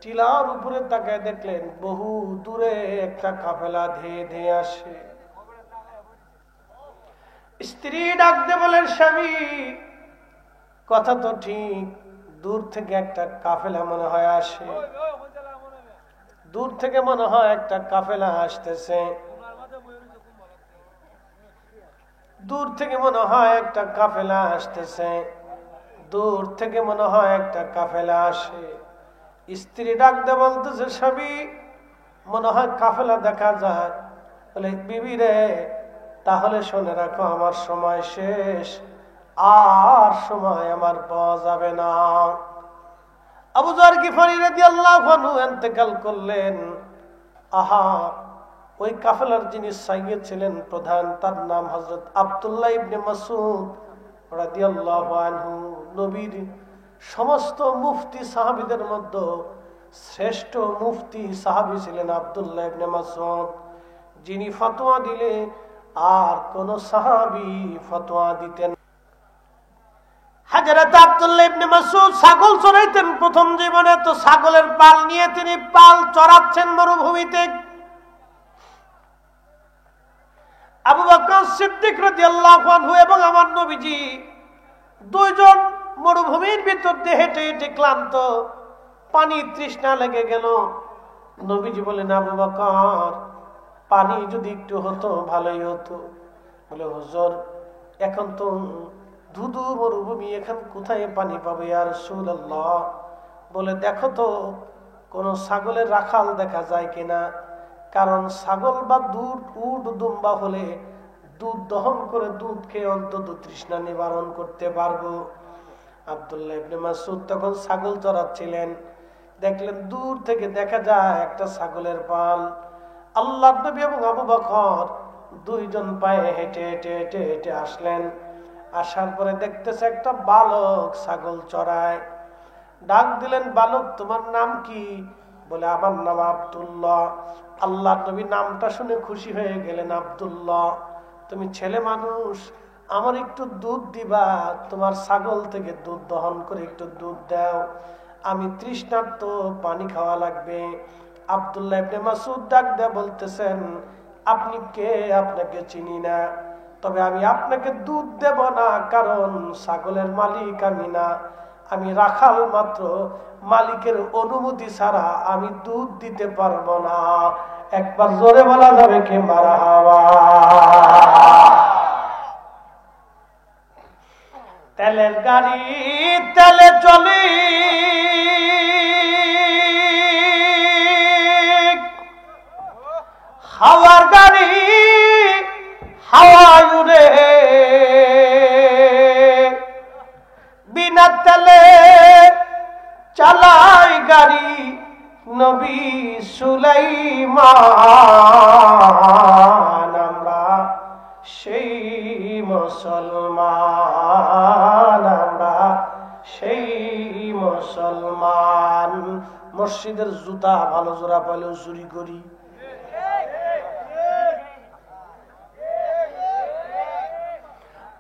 টিলার উপরে তাকায় দেখলেন বহু দূরে একটা কাফেলা ধেয়ে ধেয়ে আসে। স্ত্রী ডাকতে বলেন, স্বামী কথা তো ঠিক, দূর থেকে একটা কাফেলা মনে হয় আসে, দূর থেকে মনে হয় একটা কাফেলা আসতেছে, দূর থেকে মনে হয় একটা কাফেলা আসতেছে, দূর থেকে মনে হয় একটা কাফেলা আসে। স্ত্রী ডাকতে বলতেছে, স্বামী মনে হয় কাফেলা দেখা যায়। বলে, বিবি রে তাহলে শুনে রাখো, আমার সময় শেষ, আর সময় আমার পাওয়া যাবে না। আবু যর গিফারী রাদিয়াল্লাহু আনহু ইন্তেকাল করলেন। আহা, ওই কাফেলার যিনি সাইয়্যিদ ছিলেন, প্রধান, তার নাম হযরত আব্দুল্লাহ ইবনে মাসউদ রাদিয়াল্লাহু আনহু। নবীর সমস্ত মুফতি সাহাবীদের মধ্যে শ্রেষ্ঠ মুফতি সাহাবী ছিলেন আব্দুল্লাহ ইবনে মাসউদ, যিনি ফতোয়া দিলে আর কোন সাহাবী ফতোয়া দিতেন। হযরত আব্দুল্লাহ ইবনে মাসউদ ছাগল চড়াইতেন প্রথম জীবনে। তো ছাগলের পাল নিয়ে তিনি পাল চড়াচ্ছেন মরুভূমিতে। আবু বকর সিদ্দিক রাদিয়াল্লাহু আনহু এবং আমার নবীজি দুইজন মরুভূমির ভিতর দিয়ে হেঁটে হেঁটে ক্লান্ত, পানি তৃষ্ণা লেগে গেল। নবীজি বলেন, আবু বকর পানি যদি একটু হতো ভালোই হতো। বলে, হুজুর এখন তো ধুধু মরুভূমি, এখন কোথায় পানি পাবে ইয়া রাসূলুল্লাহ? বলে, দেখো তো কোন ছাগলের রাখাল দেখা যায় কিনা, কারণ ছাগল বা দুধ উট দুম্বা হলে দুধ দহন করে দুধ খেয়ে অন্তত তৃষ্ণা নিবারণ করতে পারবো। আব্দুল্লাহ ইবনে মাসউদ তখন ছাগল চড়াচ্ছিলেন, দেখলেন দূর থেকে দেখা যায় একটা ছাগলের পাল। আল্লাহর নবী এবং আবু বকর দুইজন পায়ে হেঁটে হেঁটে হেঁটে হেঁটে আসলেন। আসার পরে দেখতেছে একটা বালক ছাগল চড়ায়। ডাক দিলেন, বালক তোমার নাম কি? বলে, আমার নাম আব্দুল্লাহ। আল্লাহর নবী নামটা শুনে খুশি হয়ে গেলেন। আব্দুল্লাহ, তুমি ছেলে মানুষ, আমার একটু দুধ দিবা, তোমার ছাগল থেকে দুধ দহন করে একটু দুধ দাও, আমি তৃষ্ণার্ত, পানি খাওয়া লাগবে। আব্দুল্লাহ ইবনে মাসউদ ডাক দেয়া বলতেছেন, আপনি কে? আপনাকে চিনি না, তবে আমি আপনাকে দুধ দেব না, কারণ ছাগলের মালিক আমি না, আমি রাখাল মাত্র, মালিকের অনুমতি ছাড়া আমি দুধ দিতে পারবো না। একবার জোরে বলা যাবে কি মারহাবা? তেলের গাড়ি তেলে চলে, হাওয়ার গাড়ি হাওয়ায় উড়ে, বিনা তেলে চালাই গাড়ি নবী সুলাইমান। আমরা সেই মুসলমান, আমরা সেই মুসলমান। মসজিদের জুতা ভালো জোড়া পাইলেও চুরি করি,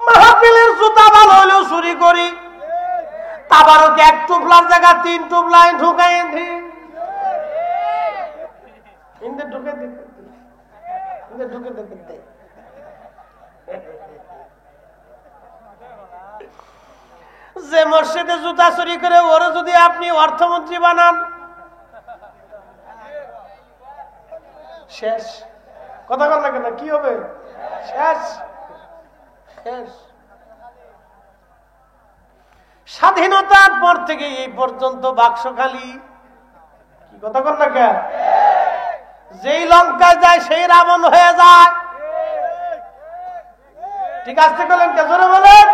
মাহফিলের জুতা ভালো হলেও চুরি করি, তাবারকে এক টুপলার জায়গা 3 টুপলায় ঢুকাই যে মসজিদে জুতা চুরি করে ওরে যদি আপনি অর্থমন্ত্রী বানান, শেষ। কথা বল না কেন, কি হবে? শেষ শেষ। স্বাধীনতার পর থেকে এই পর্যন্ত বাক্স খালি। কি কথা বল না কেন? যেই লঙ্কায় যায় সেই রাবণ হয়ে যায়। ঠিক আছে, বলেন কে? জোরে বলেন।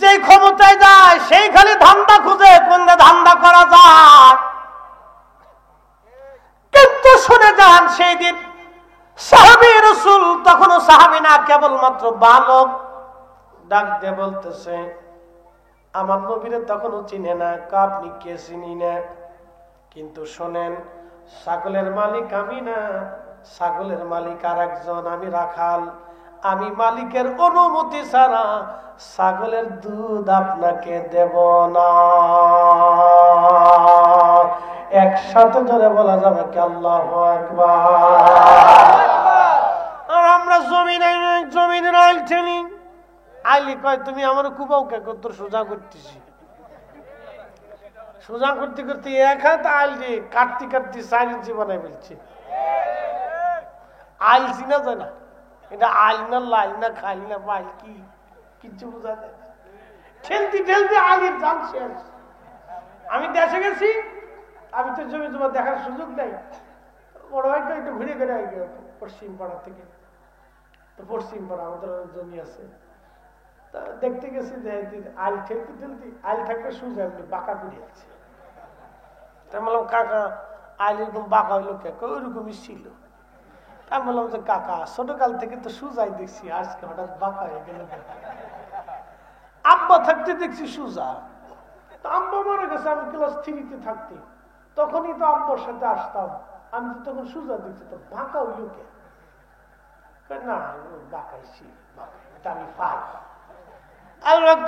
যে ক্ষমতায় যায় সেই খালি ধান্দা খুঁজে কোন ধান্দা করা যায়। কিন্তু শুনে যান, সেই দিন সাহাবী রাসূল তখনও সাহাবী না, কেবলমাত্র বালক, ডাক দিয়ে বলতেছে, আমার নবীরে তখনও চিনে না। আপনি কে? চিনি না, কিন্তু শোনেন, ছাগলের মালিক আমি না, ছাগলের মালিক আর একজন, আমি রাখাল। আমি মালিকের অনুমতি ছাড়া ছাগলের দুধ আপনাকে দেব না। একসাথে ধরে বলা যাবে কি আল্লাহু আকবার। আর আমরা জমিনের আইল ঠেলি, আইলি কয় তুমি আমার কুবাও কে কত সোজা করতেছি, সোজা করতে করতে এক হাত আইল দিয়ে কাটতে কাটতে 4 ইঞ্চি বানাই ফেলছে। আইল চিনা যায় না, এটা আইল না লাইল না খাইল না বাইল কি কিছু বোঝা যায়। ঠেলতে ঠেলতে আইলের দাম শেষ। আমি দেশে গেছি, আমি তো জমি জমা দেখার সুযোগ নেই। বড় ভাই একটু ঘুরে ঘুরে পশ্চিম পাড়া থেকে, তো পশ্চিম পাড়া আমাদের জমি আছে, তা দেখতে গেছি যে আইল ঠেলতে ঠেলতে আইল থাকলে সুযোগ এমনি বাঁকা করে যাচ্ছে। তা বললাম কাকা আইল এরকম বাঁকা হইলো কে? ওইরকমই ছিল। আমি বললাম যে কাকা ছোটকাল থেকে তো সুজাই দেখছি, আজকে হঠাৎ বাঁকা হয়ে গেল। আব্বা থাকতে দেখছি সুজা, আব্বা মারা গেছে আমি ক্লাস 3-তে থাকতে, তখনই তো আব্বার সাথে আসতাম, আমি তো তখন সুজা দেখছি, তো বাঁকা হইল কে? না বাঁকাইছি, আমি পাই।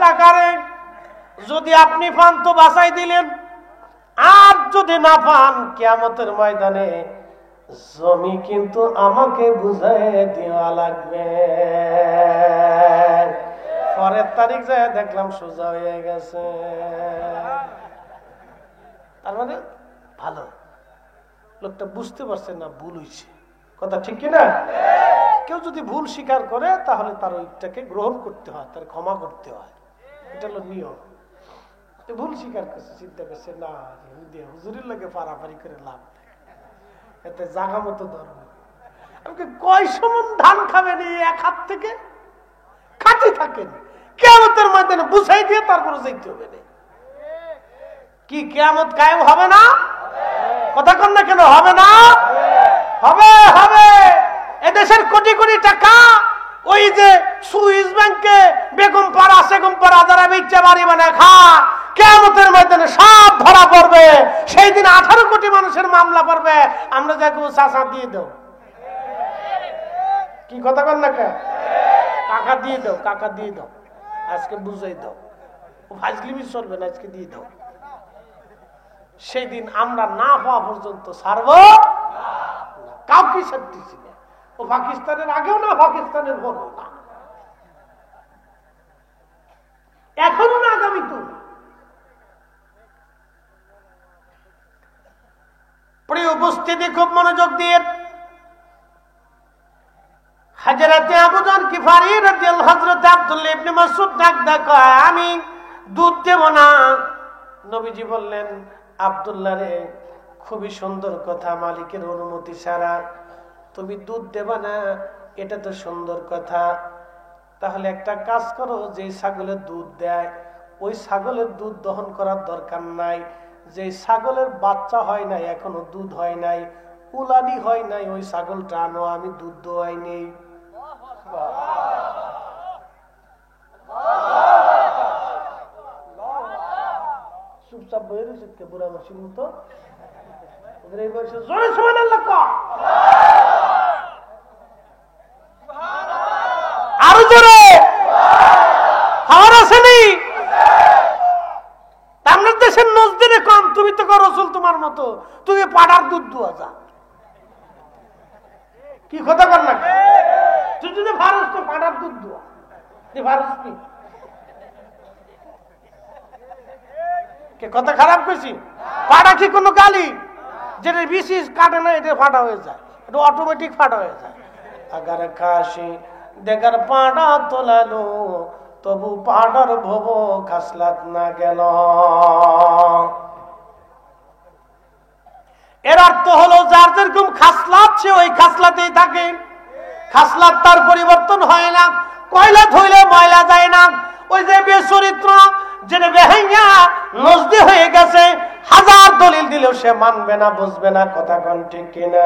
কাকারে যদি আপনি পান তো বাঁচাই দিলেন, আর যদি না পান কিয়ামতের ময়দানে জমি কিন্তু আমাকে বুঝাই দেওয়া লাগবে। পরের তারিখ যায় দেখলাম সোজা হয়ে গেছে। তার মানে ভালো লোকটা বুঝতে পারছে না ভুল হয়েছে, কথা ঠিক কিনা? কেউ যদি ভুল স্বীকার করে তাহলে তার ওইটাকে গ্রহণ করতে হয়, তার ক্ষমা করতে হয়, এটা হলো নিয়ম। ভুল স্বীকার করছে, চিন্তা করছে না হুজুরের লাগে পারাপারি করে লাভ নেই, এতে জাগা মতো ধর্ম। আমাকে কয় সমান ধান খাবেন এই এক হাত থেকে? খাতে থাকেন, কিয়ামতের ময়দানে বুঝাই দিয়ে তারপরে যাইতে হবে। কি কিয়ামত কায়েম হবে না? কথা কন না কেন? হবে না? হবে হবে। এদেশের কোটি কোটি টাকা ওই যে সুইস ব্যাংকে বেগম পাড়া সেগম পাড়া যারা বিচ্ছা বাড়ি মানে খা, কিয়ামতের ময়দানে সব ধরা পড়বে। সেই দিন 18 কোটি মানুষের মামলা পড়বে, আমরা যাকে চাচা দিয়ে দাও। কি কথা কন না কে? কাকা দিয়ে দাও, কাকা দিয়ে দাও, আজকে বুঝাই দাও, ফাজলিমি চলবে না, আজকে দিয়ে দাও। সেই দিন আমরা না হওয়া পর্যন্ত ছাড়ব কাউকে ছাড়তেছি না। ও পাকিস্তানের আগেও না, পাকিস্তানের পরেও না, এখনো না, আগামী তো। প্রিয় উপস্থিতি, খুব মনোযোগ দিয়ে হযরতে আবু যর গিফারী রাদিয়াল্লাহু হযরতে আব্দুল্লাহ ইবনে মাসউদ ডাক ডাকা, আমি দুধ দেব না। নবীজি বললেন, আব্দুল্লাহ রে, খুবই সুন্দর কথা, মালিকের অনুমতি ছাড়া তুমি দুধ দেবা না, এটা তো সুন্দর কথা। তাহলে একটা কাজ করো, যে ছাগলের দুধ দেয় ওই ছাগলের দুধ দহন করার দরকার নাই। যে ছাগলের বাচ্চা হয় নাই, এখনো দুধ হয় নাই, উলানি হয় নাই, ওই ছাগলটা আনো, আমি দুধ দোয়াই নেই। চুপচাপ বয়ে রয়েছে বুড়া মাসির মতো। জোরে সুবহানাল্লাহ কও, আরো জোরে। খাওয়ার আসেনি আপনার দেশের নজদিনে কম, তুমি তো রসুল তোমার মতো, তুমি পাড়ার দুধ দুয়া যা। কি কথা কর না? তুই যদি ভারস তো পাড়ার দুধ দুয়া, তুই ভারস নি। কথা খারাপ করছি? ফাটা কি কোনো গালি? যেটা বিশেষ কাটে না, এটা ফাটা হয়ে যায়, এটা অটোমেটিক ফাটা হয়ে যায়। আগার কাশি দেখার পাড়া তোলালো, তবু পাড়ার ভব খাসলাত না গেল। এর অর্থ হলো যার যেরকম খাসলাত সে ওই খাসলাতেই থাকে, খাসলাত তার পরিবর্তন হয় না। কয়লা ধুইলে ময়লা যায় না। ওই যে বেচরিত্র, যেটা বেহাইয়া নজদি হয়ে গেছে, হাজার দলিল দিলেও সে মানবে না, বুঝবে না। কথা কোন ঠিক কিনা?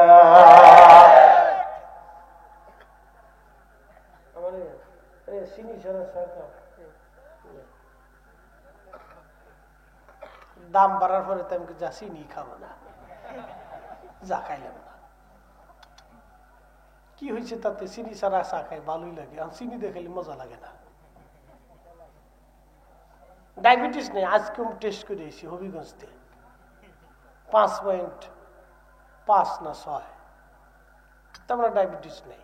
দাম বাড়ার পরে তো আমি যা চিনি খাবো না, যা খাইলাম না। কি হয়েছে তাতে? চিনি ছাড়া চা খাই ভালোই লাগে, আর চিনি দিয়ে খেলে মজা লাগে না। ডায়াবেটিস নেই, আজকে টেস্ট করে এসেছি হবিগঞ্জতে, 5.5 না 6, তোমরা ডায়াবেটিস নেই।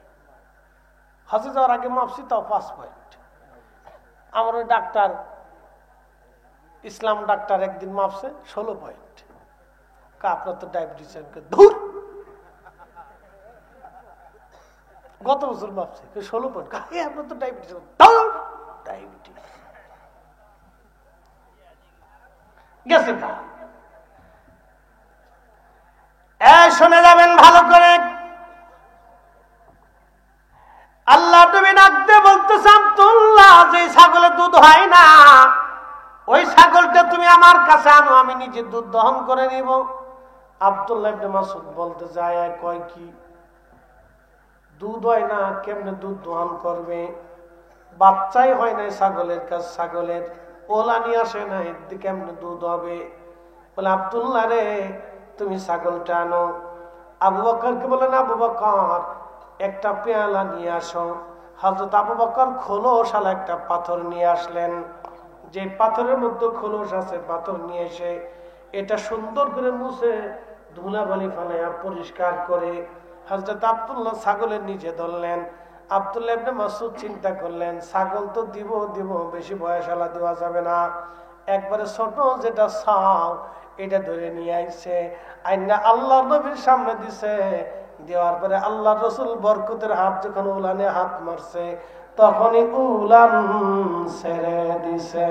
হজে যাওয়ার আগে মাপছি, তাও 5 পয়েন্ট। আমার ওই ডাক্তার, ইসলাম ডাক্তার, একদিন মাপছে 16 পয়েন্ট। আপনার তো ডায়াবেটিস। ধুর, গত বছর মাপছে 16 পয়েন্ট। আপনার তো ডায়াবেটিস। ডায়াবেটিস গেছে। শুনে যাবেন ভালো করে, আল্লাহ নবী ডাকতে বলতেছে, আব্দুল্লাহ, যে ছাগলের দুধ হয় না ওই ছাগলটা তুমি আমার কাছে আনো, আমি নিজে দুধ দহন করে নিব। আব্দুল্লাহ ইবনে মাসউদ বলতে যায়, কয় কি দুধ হয় না? কেমনে দুধ দহন করবে? বাচ্চাই হয় না ছাগলের কাছে, ছাগলের ওলা নিয়ে আসে না, কেমনে দুধ হবে? বলে, আব্দুল্লাহ রে, তুমি ছাগলটা আনো। আবু বকরকে বলেন, আবু বকর, একটা পেয়ালা নিয়ে আসো। হযরত আবু বকর খোলসালা একটা পাথর নিয়ে আসলেন। যে পাথরের মধ্যে খোলস আছে, পাথর নিয়ে এসে এটা সুন্দর করে মুছে ধুলাবালি ফালাইয়া পরিষ্কার করে হযরত আব্দুল্লাহ ছাগলের নিচে ধরলেন। আব্দুল্লাহ ইবনে মাসউদ চিন্তা করলেন, ছাগল তো দিব, বেশি বয়সালা দেওয়া যাবে না, একবারে ছোট যেটা ছাও এটা ধরে নিয়ে আইছে, আইনা আল্লাহ নবীর সামনে দিছে। দেওয়ার পরে আল্লাহ রসুল বরকতের হাত যখন উলানে হাত মারছে, তখনই উলান ছেড়ে দিছে।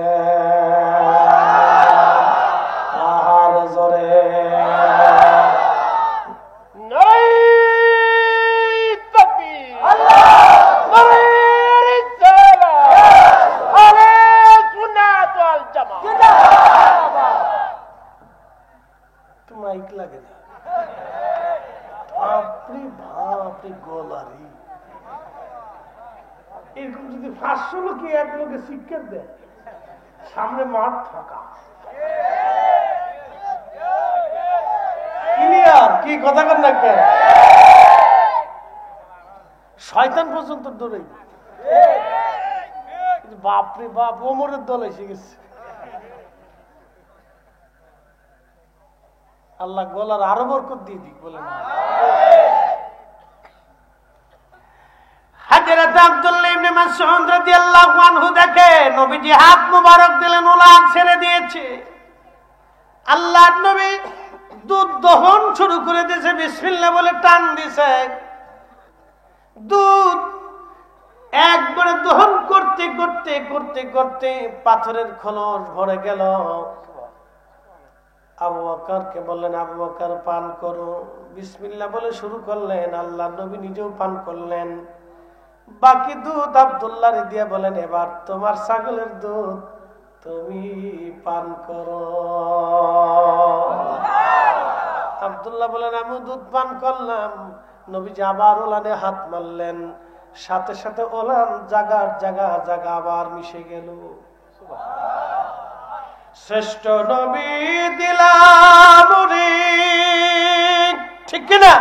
আর জোরে মাইক লাগে না। বাপরে বাপরে, গোলারি এরকম যদি 500 লোকে এক লোকে শিক্ষা দেয়, সামনে মাঠ ফাঁকা, ক্লিয়ার কি কথা কর না? শয়তান পর্যন্ত দৌড়ে। বাপরে বাপ, ওমরের দল এসে গেছে। আল্লাহ গলার আরো বরকত দিয়ে দিক, বলে না। হযরত আব্দুল্লাহ ইবনে মাসউদ রাদিয়াল্লাহু আনহু দেখে নবীজি হাত মুবারক দিলেন, উলান ছেড়ে দিয়েছে। আল্লাহর নবী দুধ দহন শুরু করে দিয়েছে, বিসমিল্লাহ বলে টান দিছে। দুধ একবারে দহন করতে করতে করতে করতে পাথরের খোলস ভরে গেল। আবু বকরকে বললেন, আবু বকর পান করো। বিসমিল্লাহ বলে শুরু করলেন, আল্লাহর নবী নিজেও পান করলেন। বাকি দুধ আব্দুল্লাহরে দিয়ে বলেন, এবার তোমার ছাগলের দুধ তুমি পান করো। আব্দুল্লাহ বলেন, আমি দুধ পান করলাম। নবীজি আবার ওলানে হাত মারলেন, সাথে সাথে ওলান জাগার জাগা জাগা আবার মিশে গেল। শ্রেষ্ঠ নবী দিলাম ঠিক কিনা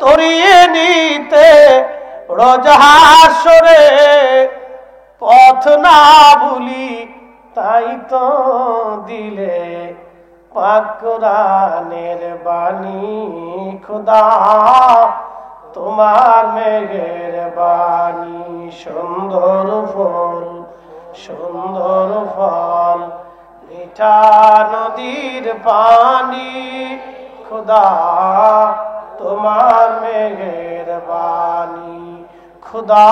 তরিয়ে নিতে রোজ হাসরে, পথ না ভুলি তাই তো দিলে পাক কোরআনের বাণী। খোদা তোমার মেহেরবানি, সুন্দর ফল সুন্দর ফল মিঠা নদীর পানি। খোদা তোমার মেহেরবানি, খোদা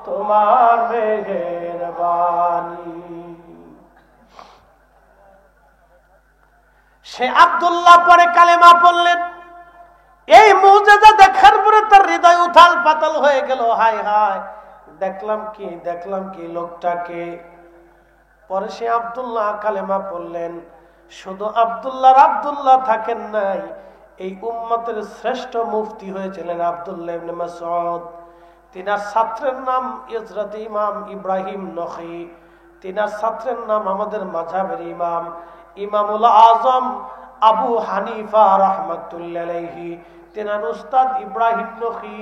তোমার মেহেরবানি। সে আব্দুল্লাহ পরে কালেমা পড়লেন। এই মুজিজা দেখার পরে তার হৃদয় উথাল পাতাল হয়ে গেল। হায় হায়, দেখলাম কি লোকটাকে। পরে সে আব্দুল্লাহ কালেমা পড়লেন। শুধু আব্দুল্লাহ থাকেন নাই, এই উম্মতের শ্রেষ্ঠ মুফতি হয়েছিলেন আব্দুল্লাহ ইবনে মাসউদ। তিনার ছাত্রের নাম হযরত ইমাম ইব্রাহিম নখী। তিনার ছাত্রের নাম আমাদের মাযহাবের ইমামুল আজম আবু হানিফা রাহমাতুল্লাহি আলাইহি। তিনার উস্তাদ ইব্রাহিম নখী,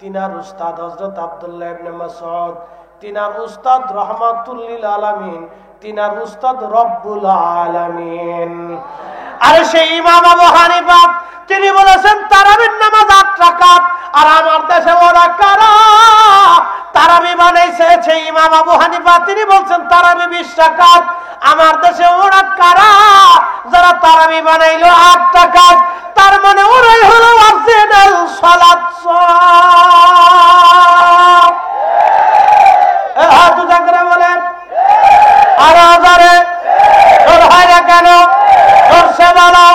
তিনার উস্তাদ হযরত আব্দুল্লাহ ইবনে মাসউদ, তিনার উস্তাদ রাহমাতুল লিল আলামিন, তিনার উস্তাদ রব্বুল আলামিন। আর সেই ইমাম আবু হানিফা তিনি বলেছেন তারাবির নামাজ ৮ রাকাত। আর আমার দেশে ওরা কারা তারাবি বানাইছে সেই ইমাম আবু হানিফা তিনি বলছেন তারাবি ২০ রাকাত। আমার দেশে ওরা কারা যারা তারাবি বানাইলো ৮ রাকাত। তার মানে ওরাই হলো অরিজিনাল সালাত। হাত উঁচা করে বলেন আর আজারে তোর হয় না কেন তোর সে বলো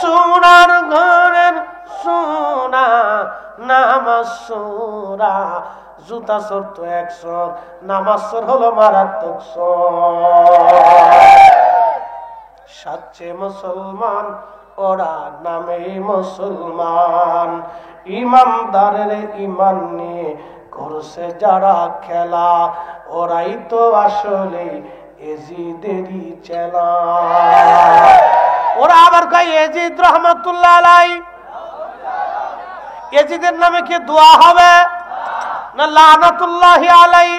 সোনার ঘরের সোনা নামাজ সোরা জুতা সর তো ১০০ নামাজ সর হলো মারাত্মক সাচ্চে মুসলমান ওরা নামে মুসলমান। ইমানদারের ইমান নিয়ে করছে যারা খেলা ওরাই তো আসলে এজিদেরই চেলা। ওরা আবার কয় এজিদ রহমাতুল্লাহ আলাইহি। এজিদের নামে কি দোয়া হবে না লানাতুল্লাহি আলাইহি?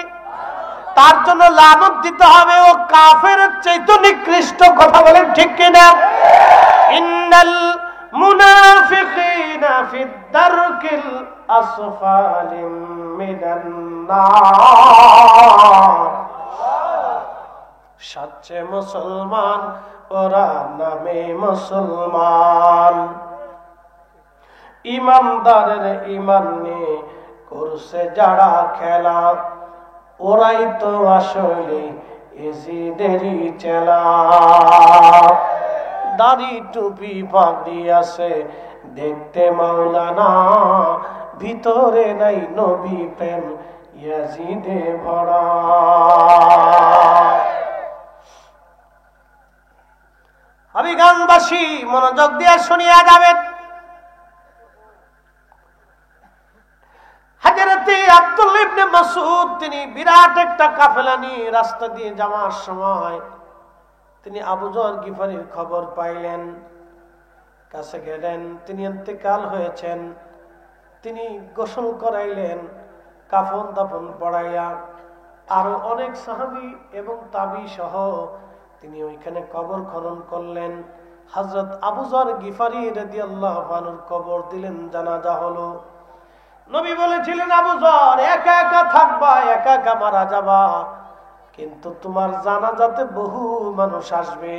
তার জন্য লানত দিতে হবে। ও কাফেরের চাইতে নিকৃষ্ট। কথা বলেন ঠিক কিনা? ইন্নাল মুনাফিকিনা ফিদ দারকিল আসফালি মিনান নার। সাচ্চে মুসলমান ওরা নামে মুসলমান। ইমানদারের ইমান নিয়ে করছে যারা খেলা ওরাই তো আসলে এজিদেরই চেলা। দাড়ি টুপি পাগড়ি আছে দেখতে মাওলানা, ভিতরে নাই নবী প্রেম ইয়াজিদে ভরা। আমি গানবাসী মনোযোগ দিয়ে শুনিয়া যাবেন। হযরত আব্দুল্লাহ ইবনে মাসউদ তিনি বিরাট একটা কাফেলা নিয়ে রাস্তা দিয়ে যাওয়ার সময় তিনি আবু যর গিফারির খবর পাইলেন, কাছে গেলেন। তিনি ইন্তেকাল হয়েছেন। তিনি গোসল করাইলেন, কাফন দাফন পড়াইয়া আরো অনেক সাহাবী এবং তাবি সহ তিনি ওইখানে কবর খনন করলেন। হযরত আবু যর গিফারি রাদিয়াল্লাহু আনহুর কবর দিলেন, জানাজা হলো। নবী বলেছিলেন আবু যর একা একা থাকবা, একা একা মারা যাবা, কিন্তু তোমার জানাজাতে বহু মানুষ আসবে।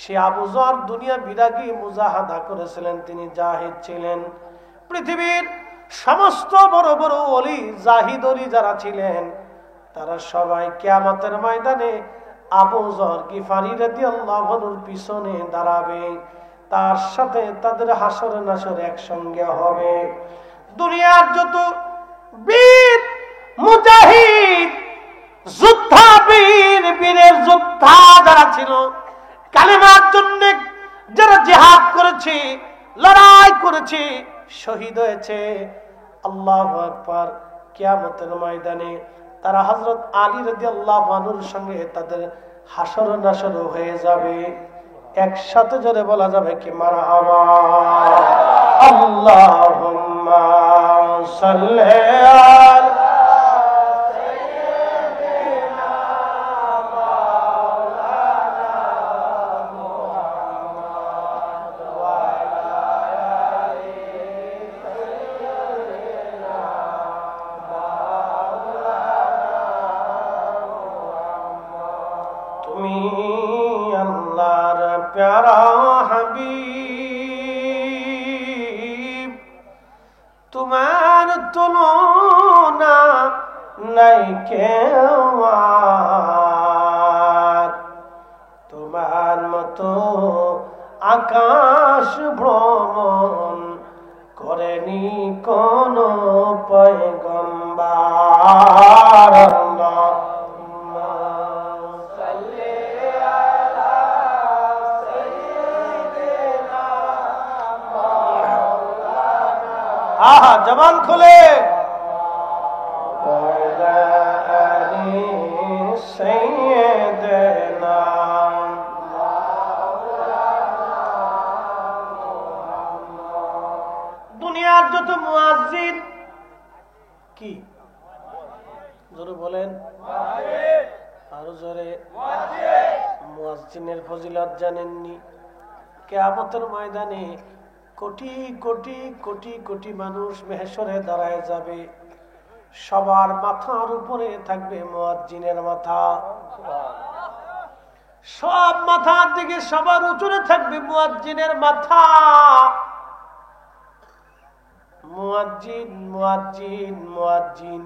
সে আবু যর দুনিয়া বিরাগী মুজাহাদা করেছিলেন, তিনি জাহিদ ছিলেন। পৃথিবীর সমস্ত বড় বড় ওলি জাহিদ ওলি যারা ছিলেন তারা সবাই কিয়ামতের ময়দানে আবু যর গিফারি রাদিয়াল্লাহু আনহুর পিছনে দাঁড়াবে। তার সাথে তাদের হাসর নাসর একসঙ্গে হবে। দুনিয়ার যত বীর মুজাহিদ যোদ্ধা, বীর বীরের যোদ্ধা যারা ছিল, কালেমার জন্য যারা জিহাদ করেছে, লড়াই করেছে, শহীদ হয়েছে, আল্লাহু আকবার, কিয়ামতের ময়দানে তারা হযরত আলী রাদিয়াল্লাহু আনহুর সঙ্গে তাদের হাসর নাসর হয়ে যাবে। একসাথে জোরে বলা যাবে কি মারহাবা। আল্লাহুম্মা সাল্লি আলা সাইয়্যিদিনা মাওলানা মুহাম্মদ ওয়া আলা আলি সাইয়্যিদিনা মাওলানা মুহাম্মদ। তুমি আল্লাহর প্যারা হাবিব, তোমার তুলনা নাই কেউ আর, তোমার মতো আকাশ ভ্রমণ করেনি কোন পয়গম্বর। আহা জবান খুলে কি? জোরে বলেন, আরো জোরে। মুয়াজ্জিনের ফজিলত জানেননি? কিয়ামতের ময়দানে কোটি কোটি কোটি কোটি মানুষ মাহশরে দাঁড়ায় যাবে, সবার মাথার উপরে থাকবে মুয়াজ্জিনের মাথা। সব মাথার দিকে সবার উপরে থাকবে মুয়াজ্জিনের মাথা। মুয়াজ্জিন মুয়াজ্জিন মুয়াজ্জিন,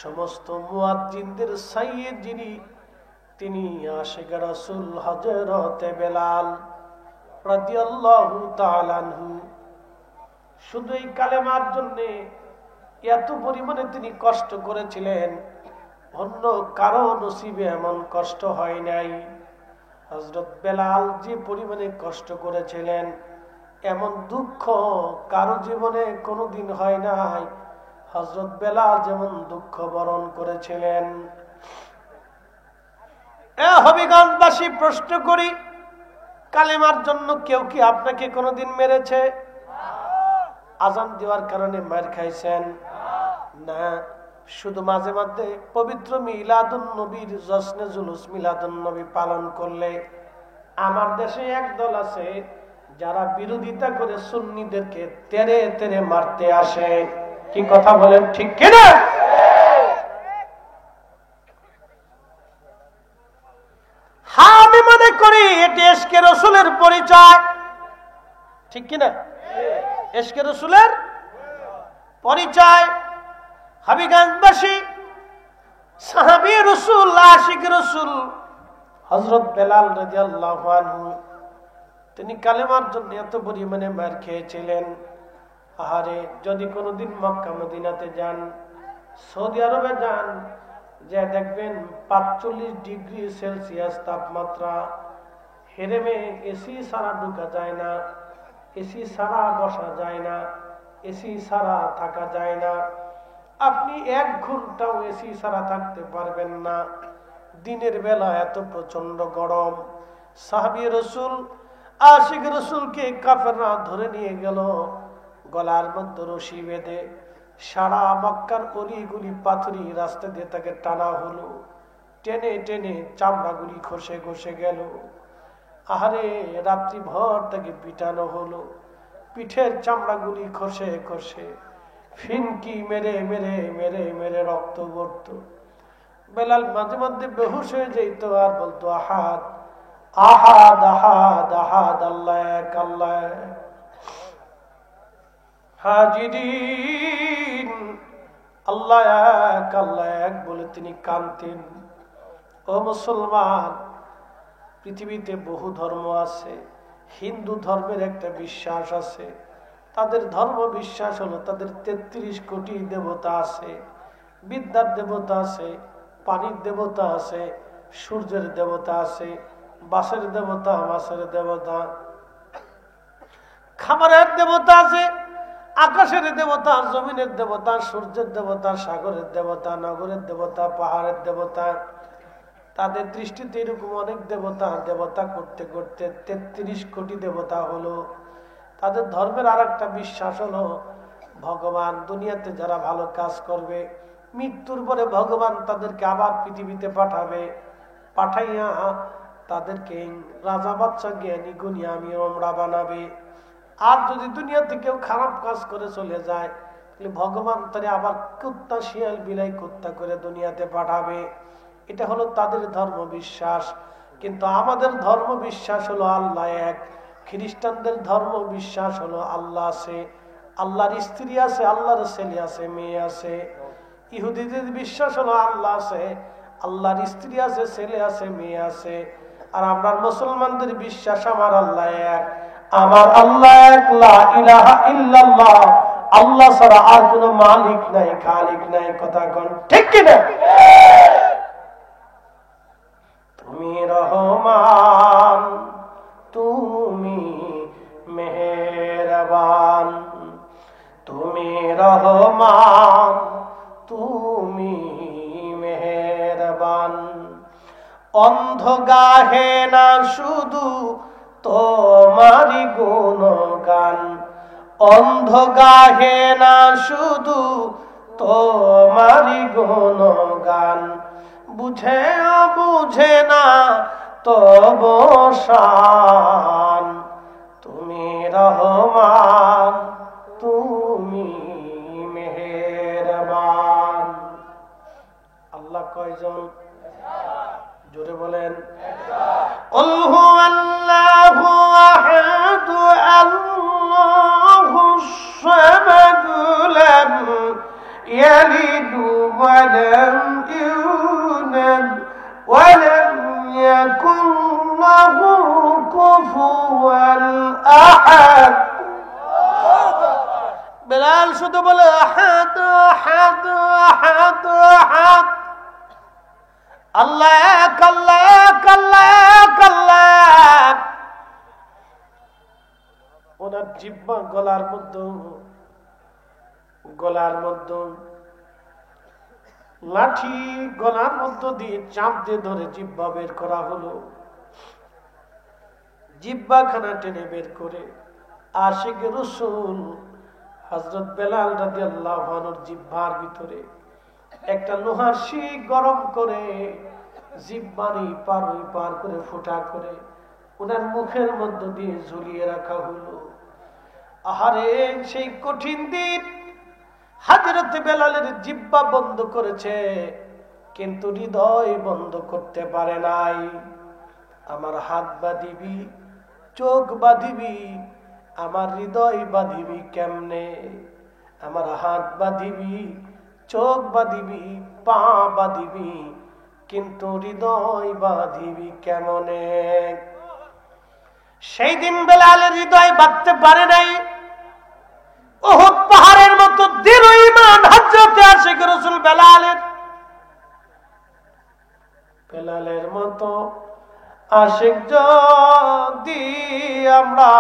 সমস্ত মুয়াজ্জিনদের সাইয়্যিদ যিনি, তিনি আশিক রাসূল হযরত বেলাল রাদিয়াল্লাহু তাআলা আনহু। শুধু এই কালেমার জন্য এত পরিমাণে তিনি কষ্ট করেছিলেন, অন্য কারো নসিবে এমন কষ্ট হয় নাই। হযরত বেলাল যে পরিমাণে কষ্ট করেছিলেন, এমন দুঃখ কারো জীবনে কোনোদিন হয় নাই। হযরত বেলাল যেমন দুঃখ বরণ করেছিলেন। হবিগঞ্জবাসী, প্রশ্ন করি, কালেমার জন্য কেউ কি আপনাকে কোনোদিন মেরেছে? আজান দেওয়ার কারণে মার খাইছেন? না। শুধু মাঝে মাঝে পবিত্র মিলাদুন নবীর জশ্নে জুলুস মিলাদুন নবী পালন করলে আমার দেশে একদল আছে যারা বিরোধিতা করে সুন্নিদেরকে তেরে তেরে মারতে আসে। কি কথা বলেন, ঠিক কিনা? হ্যাঁ, আমি মনে করি এটি ইশকে রাসূলের পরিচয়, ঠিক কিনা? ইশকে রাসূলের পরিচয়। হবিগঞ্জবাসী, সাহাবী রাসূল, আশিক রাসূল হযরত বেলাল রাদিয়াল্লাহু আনহু, তিনি কালেমার জন্য এত পরিমাণে মার খেয়েছিলেন। আহারে, যদি কোনোদিন মক্কা মদিনাতে যান, সৌদি আরবে যান, যে দেখবেন ৪৫ ডিগ্রি সেলসিয়াস তাপমাত্রা। হেরেমে এসি ছাড়া ঢুকা যায় না, এসি ছাড়া বসা যায় না, এসি ছাড়া থাকা যায় না। আপনি ১ ঘন্টাও এসি ছাড়া থাকতে পারবেন না। দিনের বেলা এত প্রচন্ড গরম। সাহাবী রাসূল, আশিক রাসূলকে কাফেররা ধরে নিয়ে গেল, গলার মধ্যে রশি বেঁধে সারা মক্কার অলিগুলি পাথুরি রাস্তা দিয়ে তাকে টানা হলো। টেনে টেনে চামড়াগুলি খসে খসে গেল। আহারে, রাত্রি ভর তাকে পিটানো হলো। পিঠের চামড়াগুলি খসে খসে ফিনকি মেরে মেরে মেরে মেরে রক্ত পড়ত। বেলাল মাঝে মধ্যে বেহুশ হয়ে যেত আর বলতো, আহাদ আহাদ আহাদ আহাদ, আল্লাহ এক, আল্লাহ এক। হাজিরিন, আল্লাহ এক, আল্লাহ এক বলে তিনি কাঁদতেন। ও মুসলমান, পৃথিবীতে বহু ধর্ম আছে। হিন্দু ধর্মের একটা বিশ্বাস আছে, তাদের ধর্ম বিশ্বাস হলো তাদের ৩৩ কোটি দেবতা আছে। বিদ্যার দেবতা আছে, পানির দেবতা আছে, সূর্যের দেবতা আছে, বাসের দেবতা, মাছের দেবতা, খাবারের দেবতা আছে, আকাশের দেবতা, জমিনের দেবতা, সূর্যের দেবতা, সাগরের দেবতা, নগরের দেবতা, পাহাড়ের দেবতা। তাদের দৃষ্টিতে এরকম অনেক দেবতা দেবতা করতে করতে ৩৩ কোটি দেবতা হলো। তাদের ধর্মের আর একটা বিশ্বাস হলো, ভগবান দুনিয়াতে যারা ভালো কাজ করবে, মৃত্যুর পরে ভগবান তাদেরকে আবার পৃথিবীতে পাঠাবে, পাঠাইয়া তাদেরকে রাজা বাচ্চা জ্ঞানী গুণী আমি আমরা বানাবে। আর যদি দুনিয়াতে কেউ খারাপ কাজ করে চলে যায়, তাহলে ভগবান তারে আবার কুত্তা শিয়াল বিলাই কুত্তা করে দুনিয়াতে পাঠাবে। এটা হলো তাদের ধর্ম বিশ্বাস। কিন্তু আমাদের ধর্ম বিশ্বাস হলো আল্লাহ এক। খ্রিস্টানদের ধর্ম বিশ্বাস হলো আল্লাহ আছে, আল্লাহর স্ত্রী আছে, আল্লাহর ছেলে আছে, মেয়ে আছে। ইহুদিদের বিশ্বাস হলো আল্লাহ আছে, আল্লাহর স্ত্রী আছে, ছেলে আছে, মেয়ে আছে। আর আমরা মুসলমানদের বিশ্বাস আমার আল্লাহ এক, আমার আল্লাহ এক, লা ইলাহা ইল্লাল্লাহ, আল্লাহ ছাড়া আর কোনো মালিক নাই, খালিক নাই। কথা কোন ঠিক কিনা? তুমি রহমান, তুমি মেহেরবান, তুমি রহমান, তুমি মেহেরবান। অন্ধ গাহে না শুধু তোমারি গুণগান, অন্ধ গাহে না শুধু তোমারি গুণগান, বুঝে বুঝে না তব শান। তুমি রহমান, তুমি মেহেরবান। আল্লাহ কয়জন? জোরে বলেন। قل هو الله أحد الله الصمد لم يلد ولم يولد ولم يكن له كفوا أحد। বেলাল শুধু বলে আহাদ আহাদ আহাদ আহাদ। আল্লাহ এক, আল্লাহ এক, আল্লাহ এক, আল্লাহ এক। ওনার জিহ্বা গলার মধ্যে লাঠি গলার মধ্য দিয়ে চাপ দিয়ে ধরে জিহ্বা বের করা হলো। জিহ্বা খানা টেনে বের করে আশিক রাসূল হযরত বেলাল রাদিয়াল্লাহু আনহুর জিহ্বার ভিতরে একটা লোহার শিক গরম করে জিহ্বানি পার করে ফোঁটা করে ওনার মুখের মধ্য দিয়ে ঝুলিয়ে রাখা হলো। আহারে, সেই কঠিন দিন হযরত বেলালের জিহ্বা বন্ধ করেছে, কিন্তু হৃদয় বন্ধ করতে পারে নাই। আমার হাত বাঁধিবি, চোখ বাঁধিবি, আমার হৃদয় বাঁধিবি কেমনে? আমার হাত বাঁধিবি, চোখ বাঁধিবি, পা বাঁধিবি, কিন্তু হৃদয় বাঁধিবি কেমনে? সেই দিন বেলালের হৃদয় বাঁধতে পারে নাই। উহুদ পাহাড়ের মতো দৃঢ় ঈমান হযরত আশিক রাসূল বেলালের মতো আশিক যদি আমরা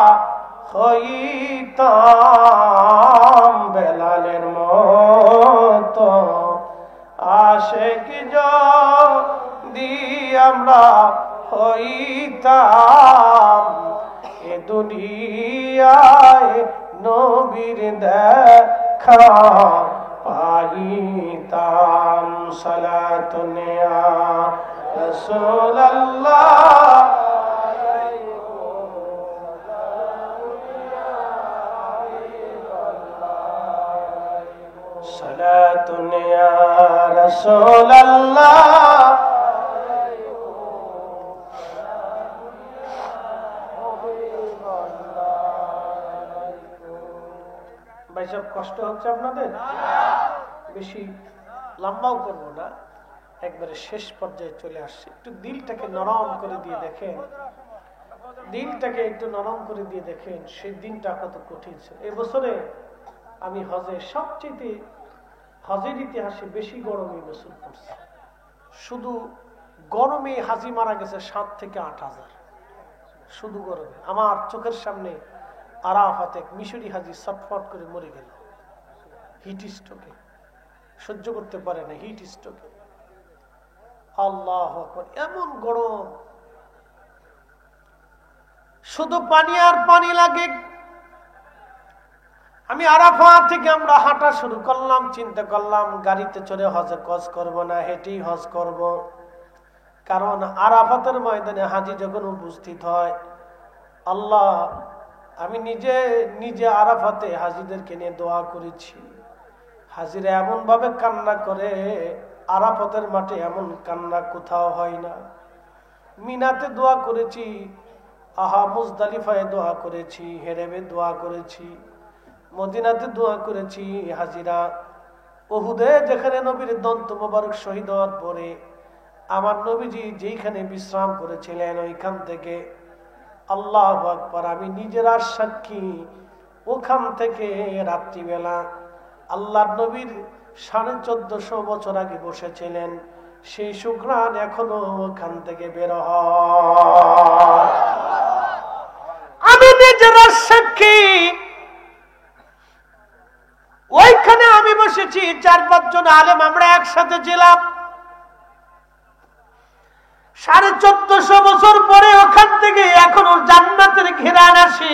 হইতাম, বেলালের মতো আশিক যদি আমরা হইতাম, এ দুনিয়ায় নবীর দেখা পাইতাম। সালাতুন ইয়া রাসূলুল্লাহ, সালাতুন ইয়া রাসূলুল্লাহ। ভাই সব কষ্ট হচ্ছে আপনাদের? বেশি লম্বাও করবো না, একবারে শেষ পর্যায়ে চলে আসছে। একটু দিলটাকে নরম করে দিয়ে দেখেন, দিলটাকে একটু নরম করে দিয়ে দেখেন সেই দিনটা কত কঠিন ছিল। এবছরে আমি সবচেয়ে হজের ইতিহাসে বেশি গরমে গোসল করছি। শুধু গরমে হাজি মারা গেছে 7 থেকে 8,000, শুধু গরমে। আমার চোখের সামনে আরাফাতে মিশরি হাজি ছটফট করে মরে গেল হিট স্ট্রোকে, সহ্য করতে পারে না হিট স্ট্রোকে। আল্লাহু আকবার, এমন গরম, শুধু পানি আর পানি লাগে। আমি আরাফা থেকে আমরা হাঁটা শুরু করলাম, চিন্তা করলাম গাড়িতে চড়ে হজে হজ করব না, হেঁটেই হজ করব। কারণ আরাফাতের ময়দানে হাজি যখন উপস্থিত হয়, আল্লাহ, আমি নিজে আরাফাতে হাজিদেরকে নিয়ে দোয়া করেছি। হাজিরা এমন ভাবে কান্না করে, আরাফাতের মাঠে এমন কান্না কোথাও হয় না। মিনাতে দোয়া করেছি, মুজদালিফায় দোয়া করেছি, হেরেমে দোয়া করেছি, মদিনাতে দোয়া করেছি। হাজিরা উহুদে যেখানে নবীর দন্ত মোবারক শহীদ হওয়ার পরে আমার নবীজি যেখানে বিশ্রাম করেছিলেন, ওইখান থেকে আল্লাহু আকবার, আমি নিজের সাক্ষী, ওখান থেকে রাত্রিবেলা আল্লাহর নবীর 1450 বছর আগে বসেছিলেন, সেই সুঘ্রাণ এখনো ওখান থেকে বের হয়। আমি নিজের সাক্ষী, ওইখানে আমি বসেছি, 4-5 জন আলেম আমরা একসাথে ছিলাম। 1450 বছর পরে ওখান থেকে এখনো জান্নাতের ঘ্রাণ আসে।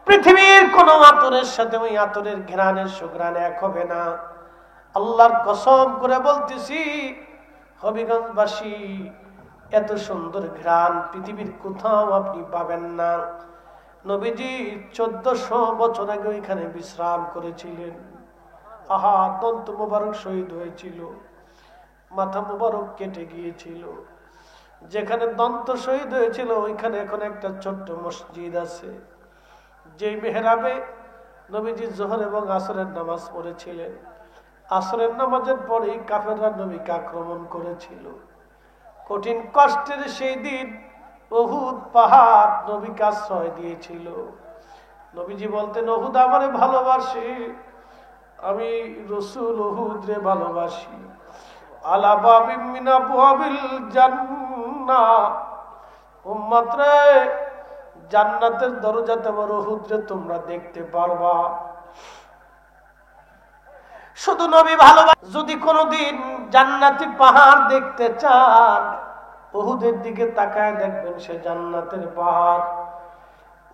পৃথিবীর কোন আতরের সাথে ওই আতরের ঘ্রাণের সুঘ্রাণ এক হবে না। আল্লাহর কসম করে বলতেছি, হবিগঞ্জবাসী, এত সুন্দর ঘ্রাণ পৃথিবীর কোথাও আপনি পাবেন না। নবীজি 1400 বছর আগে এখানে বিশ্রাম করেছিলেন। আহা, দন্ত মোবারক শহীদ হয়েছিল, মাথা মোবারক কেটে গিয়েছিল। যেখানে দন্ত শহীদ হয়েছিল ওইখানে এখন একটা ছোট্ট মসজিদ আছে, যে মেহরাবে নবীজি জোহর এবং আসরের নামাজ পড়েছিলেন। আসরের নামাজের পরেই কাফেররা নবীকে আক্রমণ করেছিল। কঠিন কষ্টের সেই দিন উহুদ পাহাড় নবীকে আশ্রয় দিয়েছিল। নবীজি বলতেন, উহুদ আমারে ভালোবাসে, আমি রাসূল উহুদ রে ভালোবাসি। আলা বাবিম মিন আবওয়াবিল জান্নাহ, উম্মত রে, জান্নাতের দরজাতে আমার উহুদ রে তোমরা দেখতে পারবা। শুধু নবী ভালোবাসা। যদি কোনোদিন জান্নাতি পাহাড় দেখতে চান, উহুদের দিকে তাকায় দেখবেন সে জান্নাতের পাহাড়।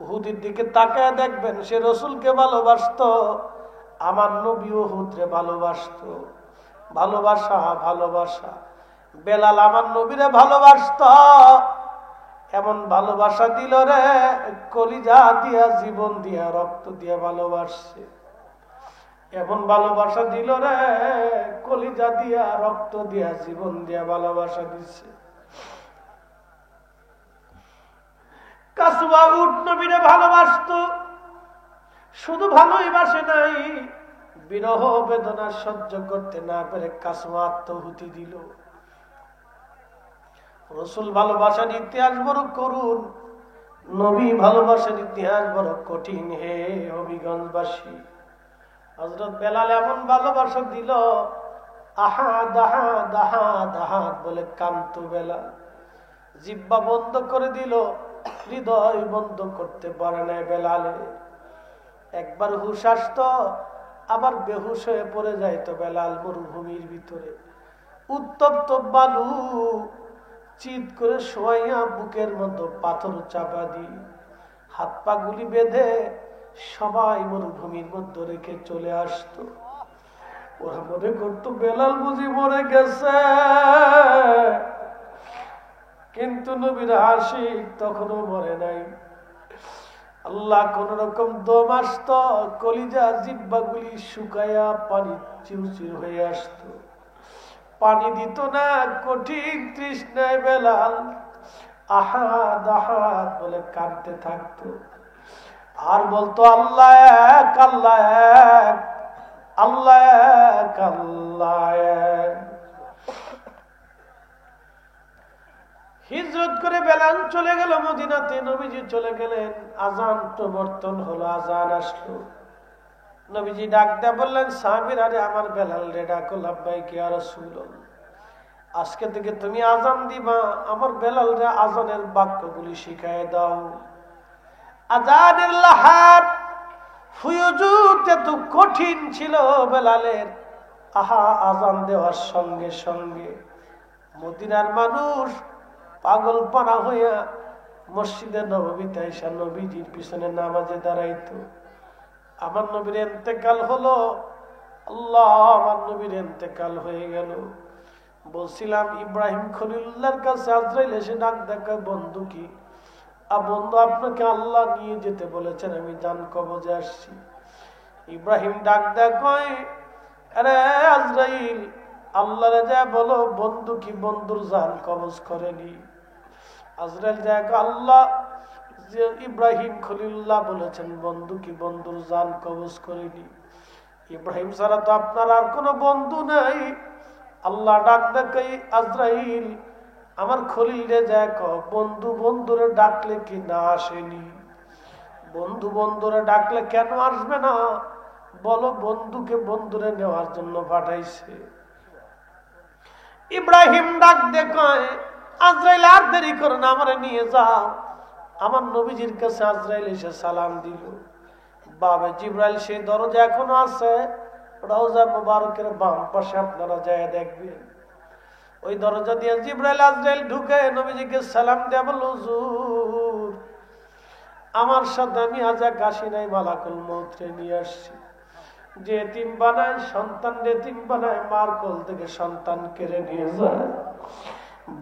উহুদের দিকে তাকায় দেখবেন সে রাসূলকে ভালোবাসতো, আমার নবী উহুদরে ভালোবাসতো। ভালোবাসা, ভালোবাসা। বেলাল আমার নবীরে ভালোবাসতো, এমন ভালোবাসা দিল রে, কলিজা দিয়া, জীবন দিয়া, রক্ত দিয়া ভালোবাসছে। এমন ভালোবাসা দিল রে, কলিজা দিয়া, রক্ত দিয়া, জীবন দিয়া ভালোবাসা দিচ্ছে। কাসওয়া উট নবীরে ভালোবাসতো, শুধু ভালোই বাসে নাই, বিরহ বেদনা সহ্য করতে না পেরে কাসওয়া আত্মাহুতি দিল। রাসূল ভালোবাসার ইতিহাস বড় করুন, নবী ভালোবাসার ইতিহাস বড় কঠিন। হে হবিগঞ্জবাসী, হযরত বেলাল এমন ভালোবাসা দিল, আহাদ আহাদ আহাদ আহাদ বলে কান্ত বেলাল। জিহ্বা বন্ধ করে দিল, হৃদয় বন্ধ করতে পারে না বেলালে। একবার হুশ আসতো, আবার বেহুশ হয়ে পড়ে যাইতো বেলাল মরুভূমির ভিতরে। উত্তপ্ত বালু চিৎ করে শোয়াইয়া বুকের মধ্যে পাথর চাপা দিয়ে হাত পা গুলি বেঁধে সবাই মরুভূমির মধ্যে রেখে চলে আসতো। ওরা মনে করতো বেলাল বুঝি মরে গেছে, কিন্তু নবীর আশিক তখনও মরে নাই। আল্লাহ কোন রকম দম আসতো, কলিজা জিহ্বা গুলি শুকাইয়া পানি চিরচির হয়ে আসতো। পানি দিত না, কঠিন তৃষ্ণায় বেলাল আহাদ আহাদ বলে কাঁদতে থাকতো। আর বলতো, আল্লাহ এক, আল্লাহ এক, আল্লাহ এক, আল্লাহ এক। হিজরত করে বেলাল চলে গেল মদিনাতে, নবীজি চলে গেলেন। আজান প্রবর্তন হলো, আজান আসলো। নবীজি ডাক দেয়া বললেন, সাহাবীরা, আরে আমার বেলাল রে ডাকো। লাব্বাইক ইয়া রাসূলুল্লাহ, আজকে থেকে তুমি আজান দিবা, আমার বেলাল রে আজানের বাক্যগুলি শিখায় দাও। আজানের লাহার ফুয়ুজুত এত কঠিন ছিল বেলালের। আহা, আজান দেওয়ার সঙ্গে সঙ্গে মদিনার মানুষ পাগলপাড়া হইয়া মসজিদে নববীতে আইসা নবীজির পিছনে নামাজে দাঁড়াইতো। আমার নবীর ইন্তেকাল হলো, আল্লাহ, আমার নবীর ইন্তেকাল হয়ে গেল। বলছিলাম ইব্রাহিম খলিলুল্লাহর কাছে আজরাইল এসে ডাক দেখা, বন্ধু কি বন্ধু, আপনাকে আল্লাহ নিয়ে যেতে বলেছেন, আমি জান কবজে আসছি। ইব্রাহিম ডাক দেখ, আরে আজরাইল, আল্লাহরে যা বলো বন্ধু কি বন্ধুর জান কবজ করেনি। আজরাইল দেখ, আল্লাহ যে ইব্রাহিম খলিলুল্লাহ বলেছেন বন্ধু কি বন্ধুর জান কবজ করেনি। ইব্রাহিম ছাড়া তো আপনার আর কোনো বন্ধু নাই। আল্লাহ ডাক দেখে, আজরাইল, আমার খলিল রে দেখ, বন্ধু বন্ধুরে ডাকলে কি না আসেনি? বন্ধু বন্ধুরে ডাকলে কেন আসবে না? বলো, বন্ধুকে বন্ধুরে নেওয়ার জন্য পাঠাইছে। ইব্রাহিম ডাক দেখায়, আজরাইল, আর দেরি করো না, আমারে নিয়ে যাও। আমার নবীজির কাছে আজরাইল এসে সালাম দিল। বাবে জিব্রাইল সেই দরজা এখনো আছে, রওজা মুবারকের বাম পাশে, আপনারা যায় দেখবেন। ওই দরজা দিয়ে জিব্রাইল আজরাইল ঢুকে নবীজিকে সালাম দেয়া বলল, হুজুর, আমার সাথে আমি আজ এক আসি নাই, মালাকুল মউত নিয়ে আসছি। যে এতিম বানায়, সন্তান এতিম বানায়, মার কোল থেকে সন্তান কেড়ে নিয়ে যায়,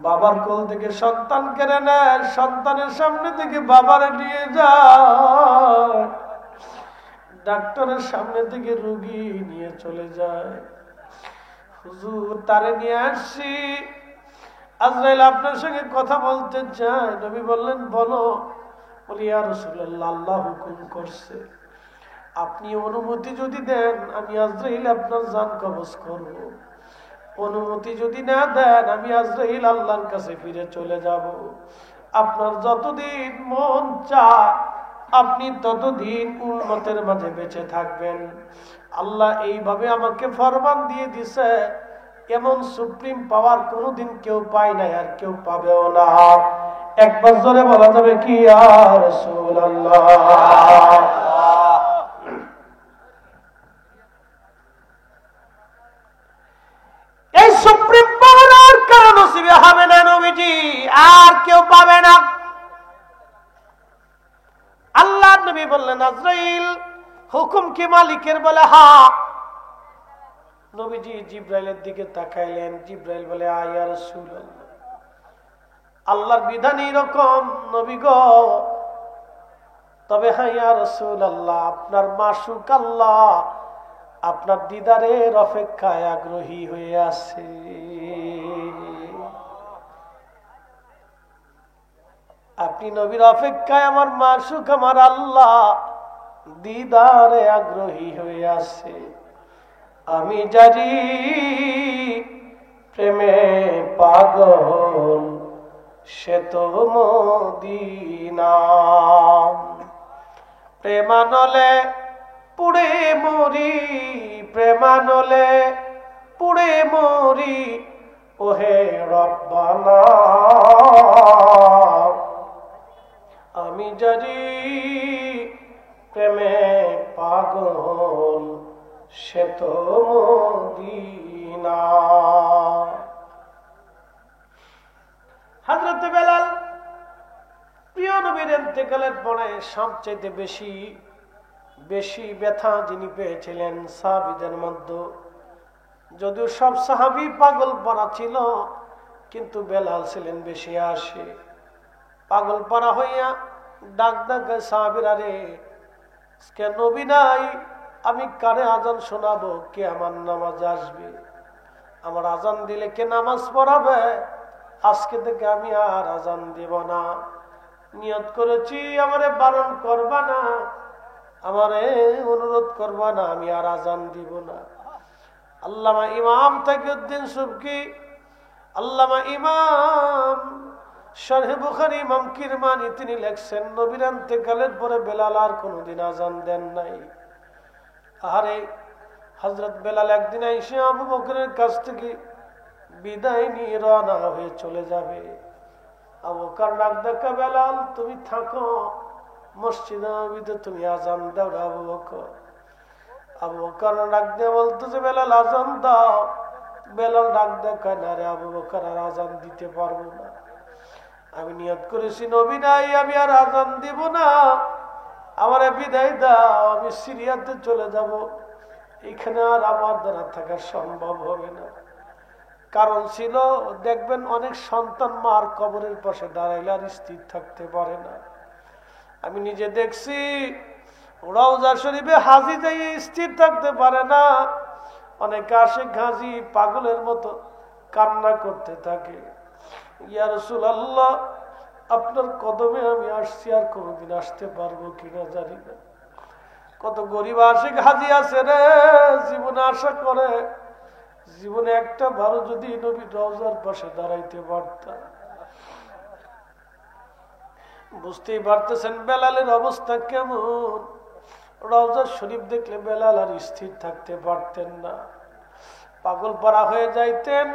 বাবার কোল থেকে সন্তান কেড়ে নেয়, সন্তানের সামনে থেকে বাবারে নিয়ে যায়, ডাক্তারের সামনে থেকে রোগী নিয়ে চলে যায়। হুজুর তারে নিয়ে আসছি, আজরাইল আপনার সঙ্গে কথা বলতে চায়। নবী বললেন বলো। বলি ইয়া রাসূলুল্লাহ, আল্লাহ হুকুম করছে, আপনি অনুমতি যদি দেন আমি আজরাইল আপনার জান কবজ করব। অনুমতি যদি না দেন আমি আজরাইল আল্লাহর কাছে ফিরে চলে যাব। আপনার যতদিন মন চায় আপনি ততদিন উম্মতের মাঝে বেঁচে থাকবেন। আল্লাহ এইভাবে আমাকে ফরমান দিয়ে দিছে, এমন সুপ্রিম পাওয়ার কোনোদিন কেউ পায় নাই, আর কেউ পাবেও না। একবার জোরে বলা যাবে কি ইয়া রাসূলুল্লাহ। এই সুপ্রিম পাওয়ার আর কারো নসিবে হবে না নবীজি, আর কেউ পাবে না। আল্লাহ নবী বললেন আজরাইল হুকুম কি মালিকের? বলে হ্যাঁ। নবীজি জিব্রাইলের দিকে তাকাইলেন, জিব্রাইল বলে ইয়া রাসূলুল্লাহ, আল্লাহর বিধান এরকম নবী গো। তবে হ্যাঁ ইয়া রাসূলুল্লাহ, আপনার মাশুক আল্লাহ আপনার দিদারের অপেক্ষায় আগ্রহী হয়ে আছে। আপনি নবীর অপেক্ষায় আমার মাশুক আমার আল্লাহ দিদারে আগ্রহী হয়ে আছে। আমি জানি প্রেমে পাগল সে তো মদিনা, প্রেমানলে পুড়ে মরি, প্রেমানলে পুড়ে মরি ওহে রব্বানা। আমি জানি প্রেমে পাগল সে তো মদিনা। হযরত বেলাল প্রিয় নবীর ইন্তেকালের পরে সবচেয়ে বেশি ব্যথা যিনি পেয়েছিলেন সাহাবীদের মধ্যে। যদিও সব সাহাবী পাগল পরা ছিল, কিন্তু বেলাল ছিলেন বেশি আসে। পাগল পরা হইয়া ডাক ডাক সাহাবীরা রে, কে নবী নাই, আমি কারে আজান শোনাবো? কে আমার নামাজ আসবে? আমার আজান দিলে কে নামাজ পড়াবে? আজকে থেকে আমি আর আজান দিব না। নিয়ত করেছি আমারে বারণ করবা না, আমারে অনুরোধ করবা না, আমি আর আজান দিব না। আল্লামা ইমাম তাকিউদ্দিন সুবকি, আল্লামা ইমাম শরহে বুখারী ইমাম কিরমানি তিনি লেখছেন নবীর ইন্তেকালের পরে বেলাল আর কোনোদিন আজান দেন নাই। আরে হযরত বেলাল একদিন এসে আবু বকরের কাছ থেকে বিদায় নিয়ে রওনা হয়ে চলে যাবে। আবু বকর ডাক দেখা, বেলাল তুমি থাকো, মসজিদে নববীতে তুমি আজান দাও। আবু বকর ডাক দিয়ে বলতেছে বেলাল আজান দাও। বেলাল ডাক দেখা, না রে আবু বকর আর আজান দিতে পারবো না, আমি নিয়ত করেছি নবী নাই, আমি আর আজান দিব না, আমারে বিদায় দাও, আমি সিরিয়াতে চলে যাব, এখানে আর আমার দ্বারা থাকা সম্ভব হবে না। কারণ ছিল দেখবেন অনেক সন্তান মার কবরের পাশে দাঁড়াইলে আর স্থির থাকতে পারে না। আমি নিজে দেখছি রওজা শরীফে হাজি যাই স্থির থাকতে পারে না, অনেকে আসে হাজি পাগলের মতো কান্না করতে থাকে। ইয়া রাসূলুল্লাহ, আপনার কদমে আমি আসছি, আর কোনোদিন আসতে পারবো কিনা জানি না। কত গরিব আশিক হাজি আছে রে, জীবনে আশা করে জীবনে একটা ভালো যদি নবীর রওজার পাশে দাঁড়াইতে পারতাম। বুঝতেই পারতেছেন বেলালের অবস্থা কেমন। রওজা শরীফ দেখলে বেলাল আর স্থির থাকতে পারতেন না, পাগল পারা হয়ে যাইতেন,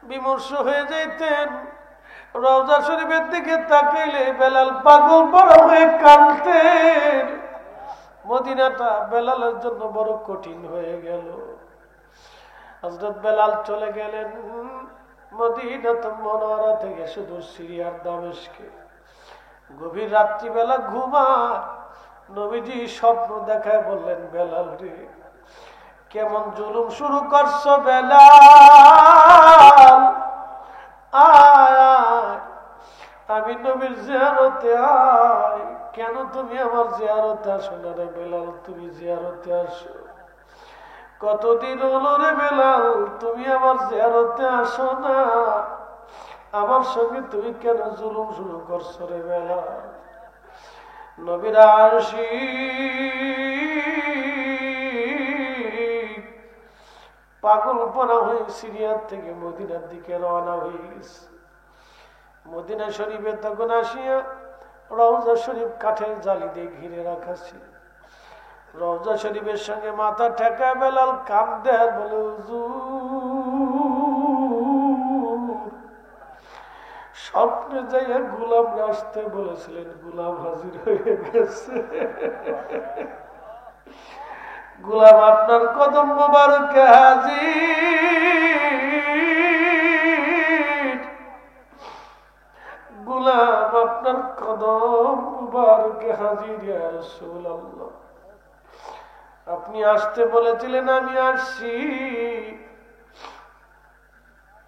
বিমর্ষ হয়ে যাইতেন। রওজা শরীফের দিকে তাকাইলে বেলাল পাগল পারা হয়ে কাঁদতেন। মদিনাটা বেলালের জন্য বড় কঠিন হয়ে গেল। হযরত বেলাল চলে গেলেন মদিনাতুল মুনাওয়ারা থেকে শুধু সিরিয়ার দামেস্কে। গভীর রাত্রিবেলা ঘুমা নবীজি স্বপ্ন দেখায় বললেন, বেলাল রে কেমন জুলুম শুরু করছো বেলাল, আয় আমি নবীর জিয়ারতে আয়। কেন তুমি আমার জিয়ারতে আসো না রে বেলাল? তুমি জিয়ারতে আসো। কতদিন হলো রে বেলাল তুমি আমার জিয়ারতে আসো না? আমার সঙ্গে তুমি কেন জুলুম শুরু করছো রে বেলাল? নবীর আশিক পাগলপনা হয়ে সিরিয়ার থেকে মদিনার দিকে রওনা হয়ে গেছে। মদিনা শরীফে তখন আসিয়া রওজা শরীফ কাঠের জালি দিয়ে ঘিরে রাখা ছিল। রওজা শরীফের সঙ্গে মাথা ঠেকা বেলাল কান্দে আর বলে, হুজুর স্বপ্নে যাইয়া গোলাম আসতে বলেছিলেন, গোলাম হাজির হয়ে গেছে। গোলাম আপনার কদম মোবারকে হাজির, গোলাম আপনার কদম মোবারকে হাজির ইয়া রাসূলুল্লাহ। আপনি আসতে বলেছিলেন, আমি আসছি।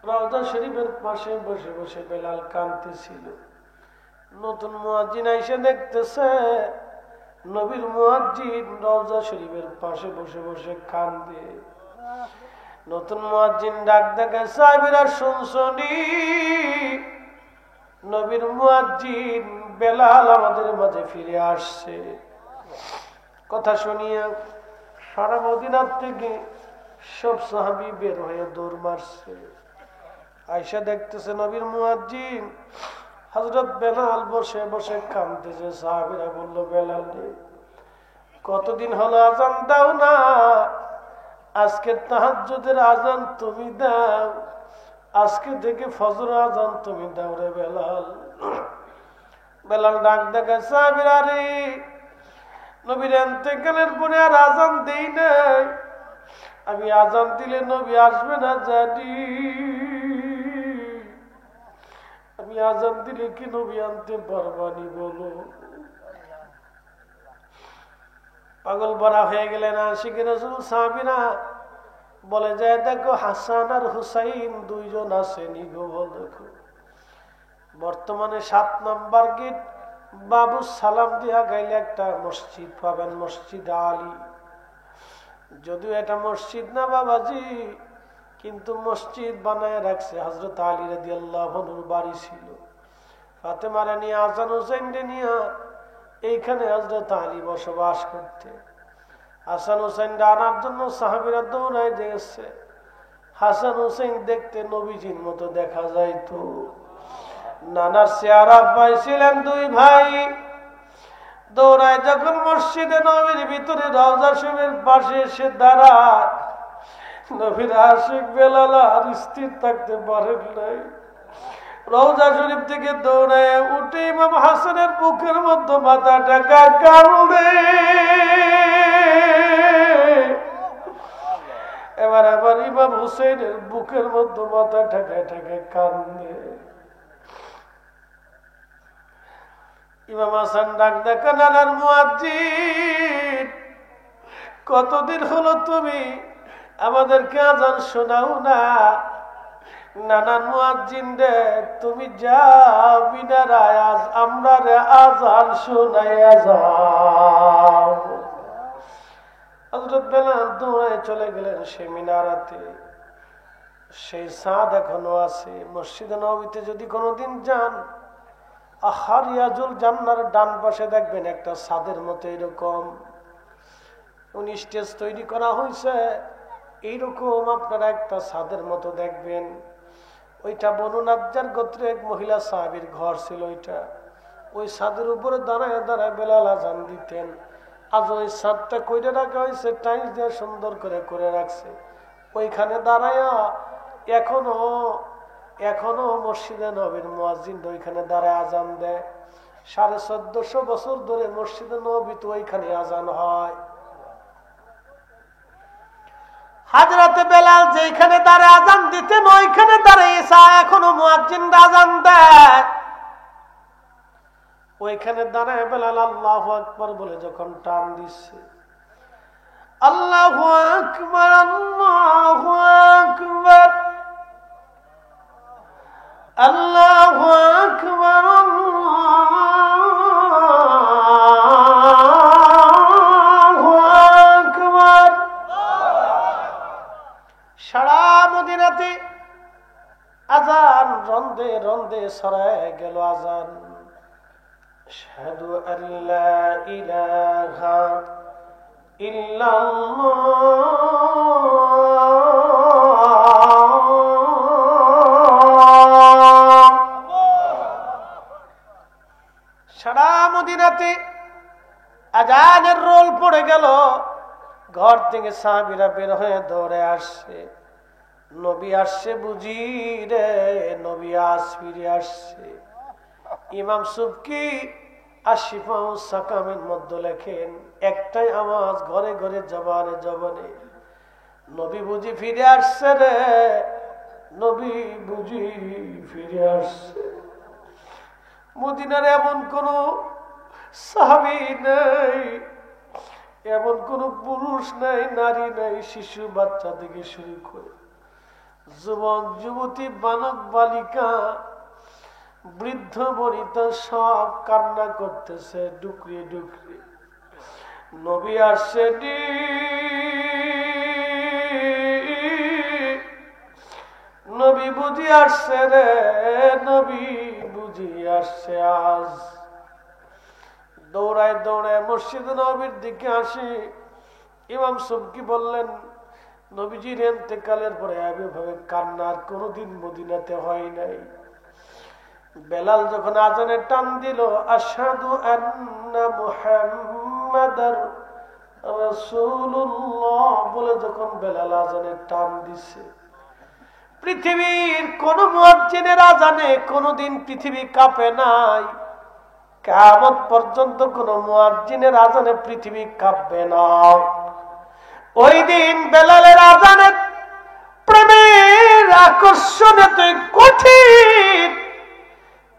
রওজা শরীফের পাশে বসে বসে বেলাল কাঁদতেছিল। নতুন মুয়াজ্জিন আইসা দেখতেছে নবীর মুয়াজ্জিন রওজা শরীফের পাশে বসে বসে কান্দে। নতুন মুয়াজ্জিন ডাক দেখে, সাহাবীরা শুনছনি, নবীর মুয়াজ্জিন বেলাল আমাদের মাঝে ফিরে আসছে। কথা শুনিয়া সারা মদিনার থেকে সব সাহাবী বের হয়ে দৌড় মারছে। আয়েশা দেখতেছে নবীর মুয়াজ্জিন হযরত বেলাল বসে বসে কাঁদতেছে। সাহাবীরা বলল, বেলাল রে কতদিন হলো আজান দাও না? আজকে তাহাজ্জুদের আজান তুমি দাও, আজকে থেকে ফজর আজান তুমি দাও রে বেলাল। বেলাল ডাক দেখে, সাহাবীরা রে নবীর ইন্তেকালের পরে আর আজান দেই নাই, আমি আজান দিলে নবী আসবে না জানি, আমি আজান দিলে কি নবী আনতে পারবানি বলো? পাগল ভরা হয়ে গেলেন আশিক রাসূল। সাহাবীরা বলে যায়, দেখো হাসান আর হুসাইন দুইজন আসেনি গো। দেখো বর্তমানে 7 নম্বর গেট বাবু সালাম দিয়া গাইলে একটা মসজিদ পাবেন, মসজিদ আলী। যদিও এটা মসজিদ না বাবাজি, কিন্তু মসজিদ বানায় রাখছে। হযরত আলী রাদিয়াল্লাহু আনহুর বাড়ি ছিল। ফাতেমারে নিয়ে হাসান হুসাইনকে নিয়ে এইখানে হযরত আলী বসবাস করতে। হাসান হুসাইন আনার জন্য সাহাবীরা দৌড়ায় গেছে। হাসান হুসাইন দেখতে নবীজির মতো দেখা যাইতো। নানার চেহারা পাইছিলেন দুই ভাই। দৌড়ায় যখন মসজিদে নবীর ভিতরে রওজা শরীফের পাশে এসে দাঁড়ায়, নবীর আশিক বেলাল আর স্থির থাকতে পারেন নাই। রওজা শরীফ থেকে দৌড়ায় উঠে ইমাম হাসানের বুকের মধ্যে মাথা ঢাকা কান্দে। এবার আবার ইমাম হুসাইনের বুকের মধ্যে মাথা ঢাকা ঢাকা কান্দে। ইমাম হাসান ডাক দেখা, নানার মুয়াজ্জিন কতদিন হলো তুমি আমাদেরকে আজান শোনাও না? নানান মুয়াজ্জিন রে তুমি যাও মিনারায়, আজ আমরা রে আজান শোনাইয়া যাও। হযরত বেলাল দৌড়ায় চলে গেলেন সে মিনারাতে। সেই ছাদ এখনো আছে। মসজিদে নববীতে যদি কোনোদিন যান, আহারিয়াজুল জান্নার ডান পাশে দেখবেন একটা ছাদের মতো এরকম 19 স্টেজ তৈরি করা হয়েছে। এইরকম আপনারা একটা ছাদের মতো দেখবেন। ওইটা বনু নাজ্জার গোত্রের এক মহিলা সাহাবীর ঘর ছিল। ওই ছাদের উপরে দাঁড়ায় দাঁড়ায় বেলাল আজান দিতেন। আজ ওই ছাদটা কইরে রাখা হয়েছে, টাইলস দিয়ে সুন্দর করে রাখছে। ওইখানে দাঁড়ায়া এখনো মসজিদে নবীর মুয়াজ্জিন ওইখানে দাঁড়ায় আজান দেয়। 1450 বছর ধরে মসজিদে নববীতে ওইখানে আজান হয়। হযরত বেলাল যেখানে দাঁড়ায় আজান দিতেন ওইখানে দাঁড়িয়ে এখনো মুয়াজ্জিন আজান দেয়। ওইখানে দাঁড়ায় বেলাল আল্লাহু আকবার বলে যখন টান দিচ্ছে, আল্লাহু আকবার, আল্লাহু আকবার, আল্লাহু আকবার, আল্লাহু আকবার। সারা মদিনাতে আযান রন্দে রন্দে ছড়ায় গেল আযান। আশহাদু আল্লা ইলাহা ইল্লাল্লাহ। সারা মদিনাতে আযানের রোল পড়ে গেল। ঘর থেকে সাহাবীরা বের হয়ে দৌড়ে আসছে, নবী আসছে বুঝি রে, নবী আজ ফিরে আসছে। ইমাম সুবকি আশিফাউ সাকামের মধ্যে লেখেন, একটাই আওয়াজ ঘরে ঘরে জবানে জবানে, নবী বুঝি ফিরে আসছে রে, নবী বুঝি ফিরে আসছে। মদিনার এমন কোন সাহাবী নেই, এমন কোন পুরুষ নাই, নারী নাই, শিশু বাচ্চা থেকে শুরু করে যুবক যুবতী, বালক বালিকা, বৃদ্ধ বনিতা সব কান্না করতেছে ডুকরিয়ে ডুকরিয়ে। নবী আসছে, নবী বুঝি আসছে রে, নবী বুঝি আসছে আজ। দৌড়ায় দৌড়ায় মসজিদ নবীর দিকে আসি। ইমাম সুবকি বললেন, নবীজির ইন্তেকালের পরে এভাবে কান্নার কোনোদিন মদিনাতে হয় নাই। বেলাল যখন আজানের টান দিল, আশহাদু আন্না মুহাম্মাদার রাসূলুল্লাহ বলে যখন বেলাল আজানের টান দিছে, পৃথিবীর কোন মুয়াজ্জিনের আজানে কোনদিন পৃথিবী কাঁপে নাই। কিয়ামত পর্যন্ত কোন মুয়াজ্জিনের আজানে পৃথিবী কাঁপবে না। ওই দিন বেলালের আজানে প্রেমের আকর্ষণ এতই কঠিন,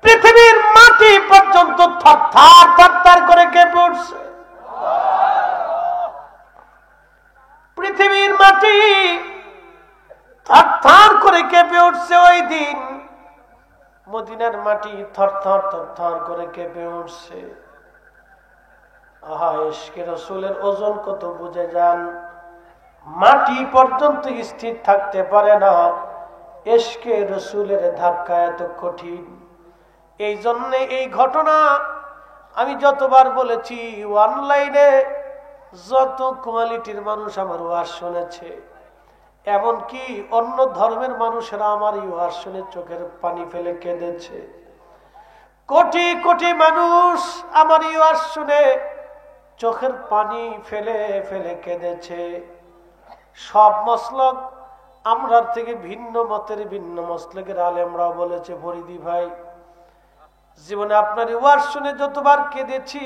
পৃথিবীর মাটি পর্যন্ত থরথর থরথর করে কেঁপে উঠছে। পৃথিবীর মাটি থরথর করে কেঁপে উঠছে। ওই দিন মদিনার মাটি থরথর থরথর করে কেঁপে উঠছে। আহা, ইশকে রাসূলের ওজন কত বুঝে যান। মাটি পর্যন্ত স্থির থাকতে পারে না, ইশকে রাসূলের ধাক্কা এত কঠিন। এই জন্য এই ঘটনা আমি যতবার বলেছি, অনলাইনে যত কোয়ালিটির মানুষ আমার ওয়াজ শুনেছে, এমনকি অন্য ধর্মের মানুষেরা আমার এই ওয়াজ শুনে চোখের পানি ফেলে কেঁদেছে। কোটি কোটি মানুষ আমার এই ওয়াজ শুনে চোখের পানি ফেলে ফেলে কেঁদেছে। সব মসলক আমরার থেকে ভিন্ন মতের, ভিন্ন মসলকের আলেমরা বলেছে, ফরিদি ভাই, জীবনে আপনার ওয়াজ শুনে যতবার কেঁদেছি,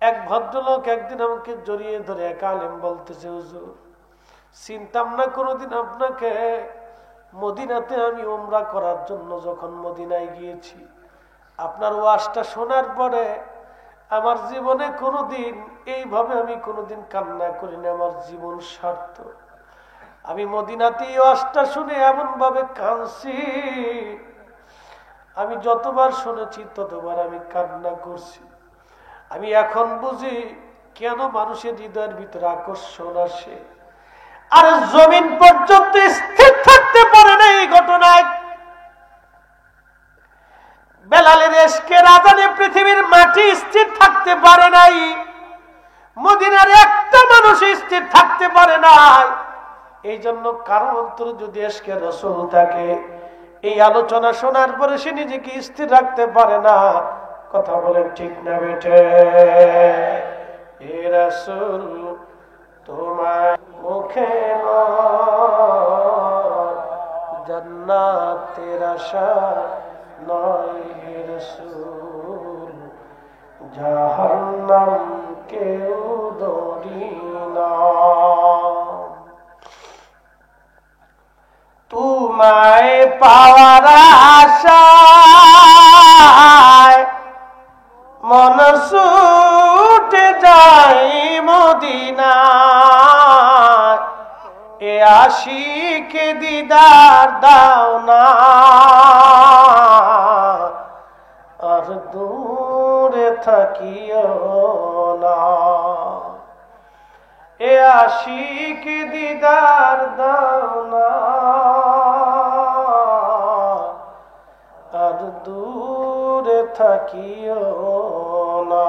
এক ভদ্রলোক একদিন আমাকে জড়িয়ে ধরে এক আলেম বলতেছে, হুজুর, চিন্তাম না কোনোদিন আপনাকে, মদিনাতে আমি উমরা করার জন্য যখন মদিনায় গিয়েছি, আপনার ওয়াজটা শোনার পরে আমার জীবনে কোনোদিন এইভাবে আমি কোনোদিন কান্না করিনি। আমার জীবন সার্থক। আমি মদিনাতে এই ওয়াজটা শুনে এমন ভাবে কাঁদছি, আমি যতবার শুনেছি ততবার আমি কান্না করছি। আমি এখন বুঝি কেন মানুষের হৃদয়ের ভিতরে আকর্ষণ আসে, আর জমিন পর্যন্ত স্থির থাকতে পারে না। এই ঘটনায় বেলালের ইশকের আযানে পৃথিবীর মাটি স্থির থাকতে পারে নাই, মদিনার একটা মানুষ স্থির থাকতে পারে নাই। এই জন্য কারো অন্তরে যদি ইশকে রাসূল থাকে, এই আলোচনা শোনার পরে সে নিজেকে স্থির রাখতে পারে না। কথা বলেন ঠিক না বেঠে? হে রাসূল, তোমার মুখে জান্নাতের আশা নয় হে রাসূল, জাহান্নাম কেউ দৌড়ি না। তোমায় পাওয়ার আশায় মন ছুটে যায় মদিনা। আশিক দিদার দাও না আর দূরে থাকিও না এ আশিক দিদার দাও না আর দূরে থাকিও না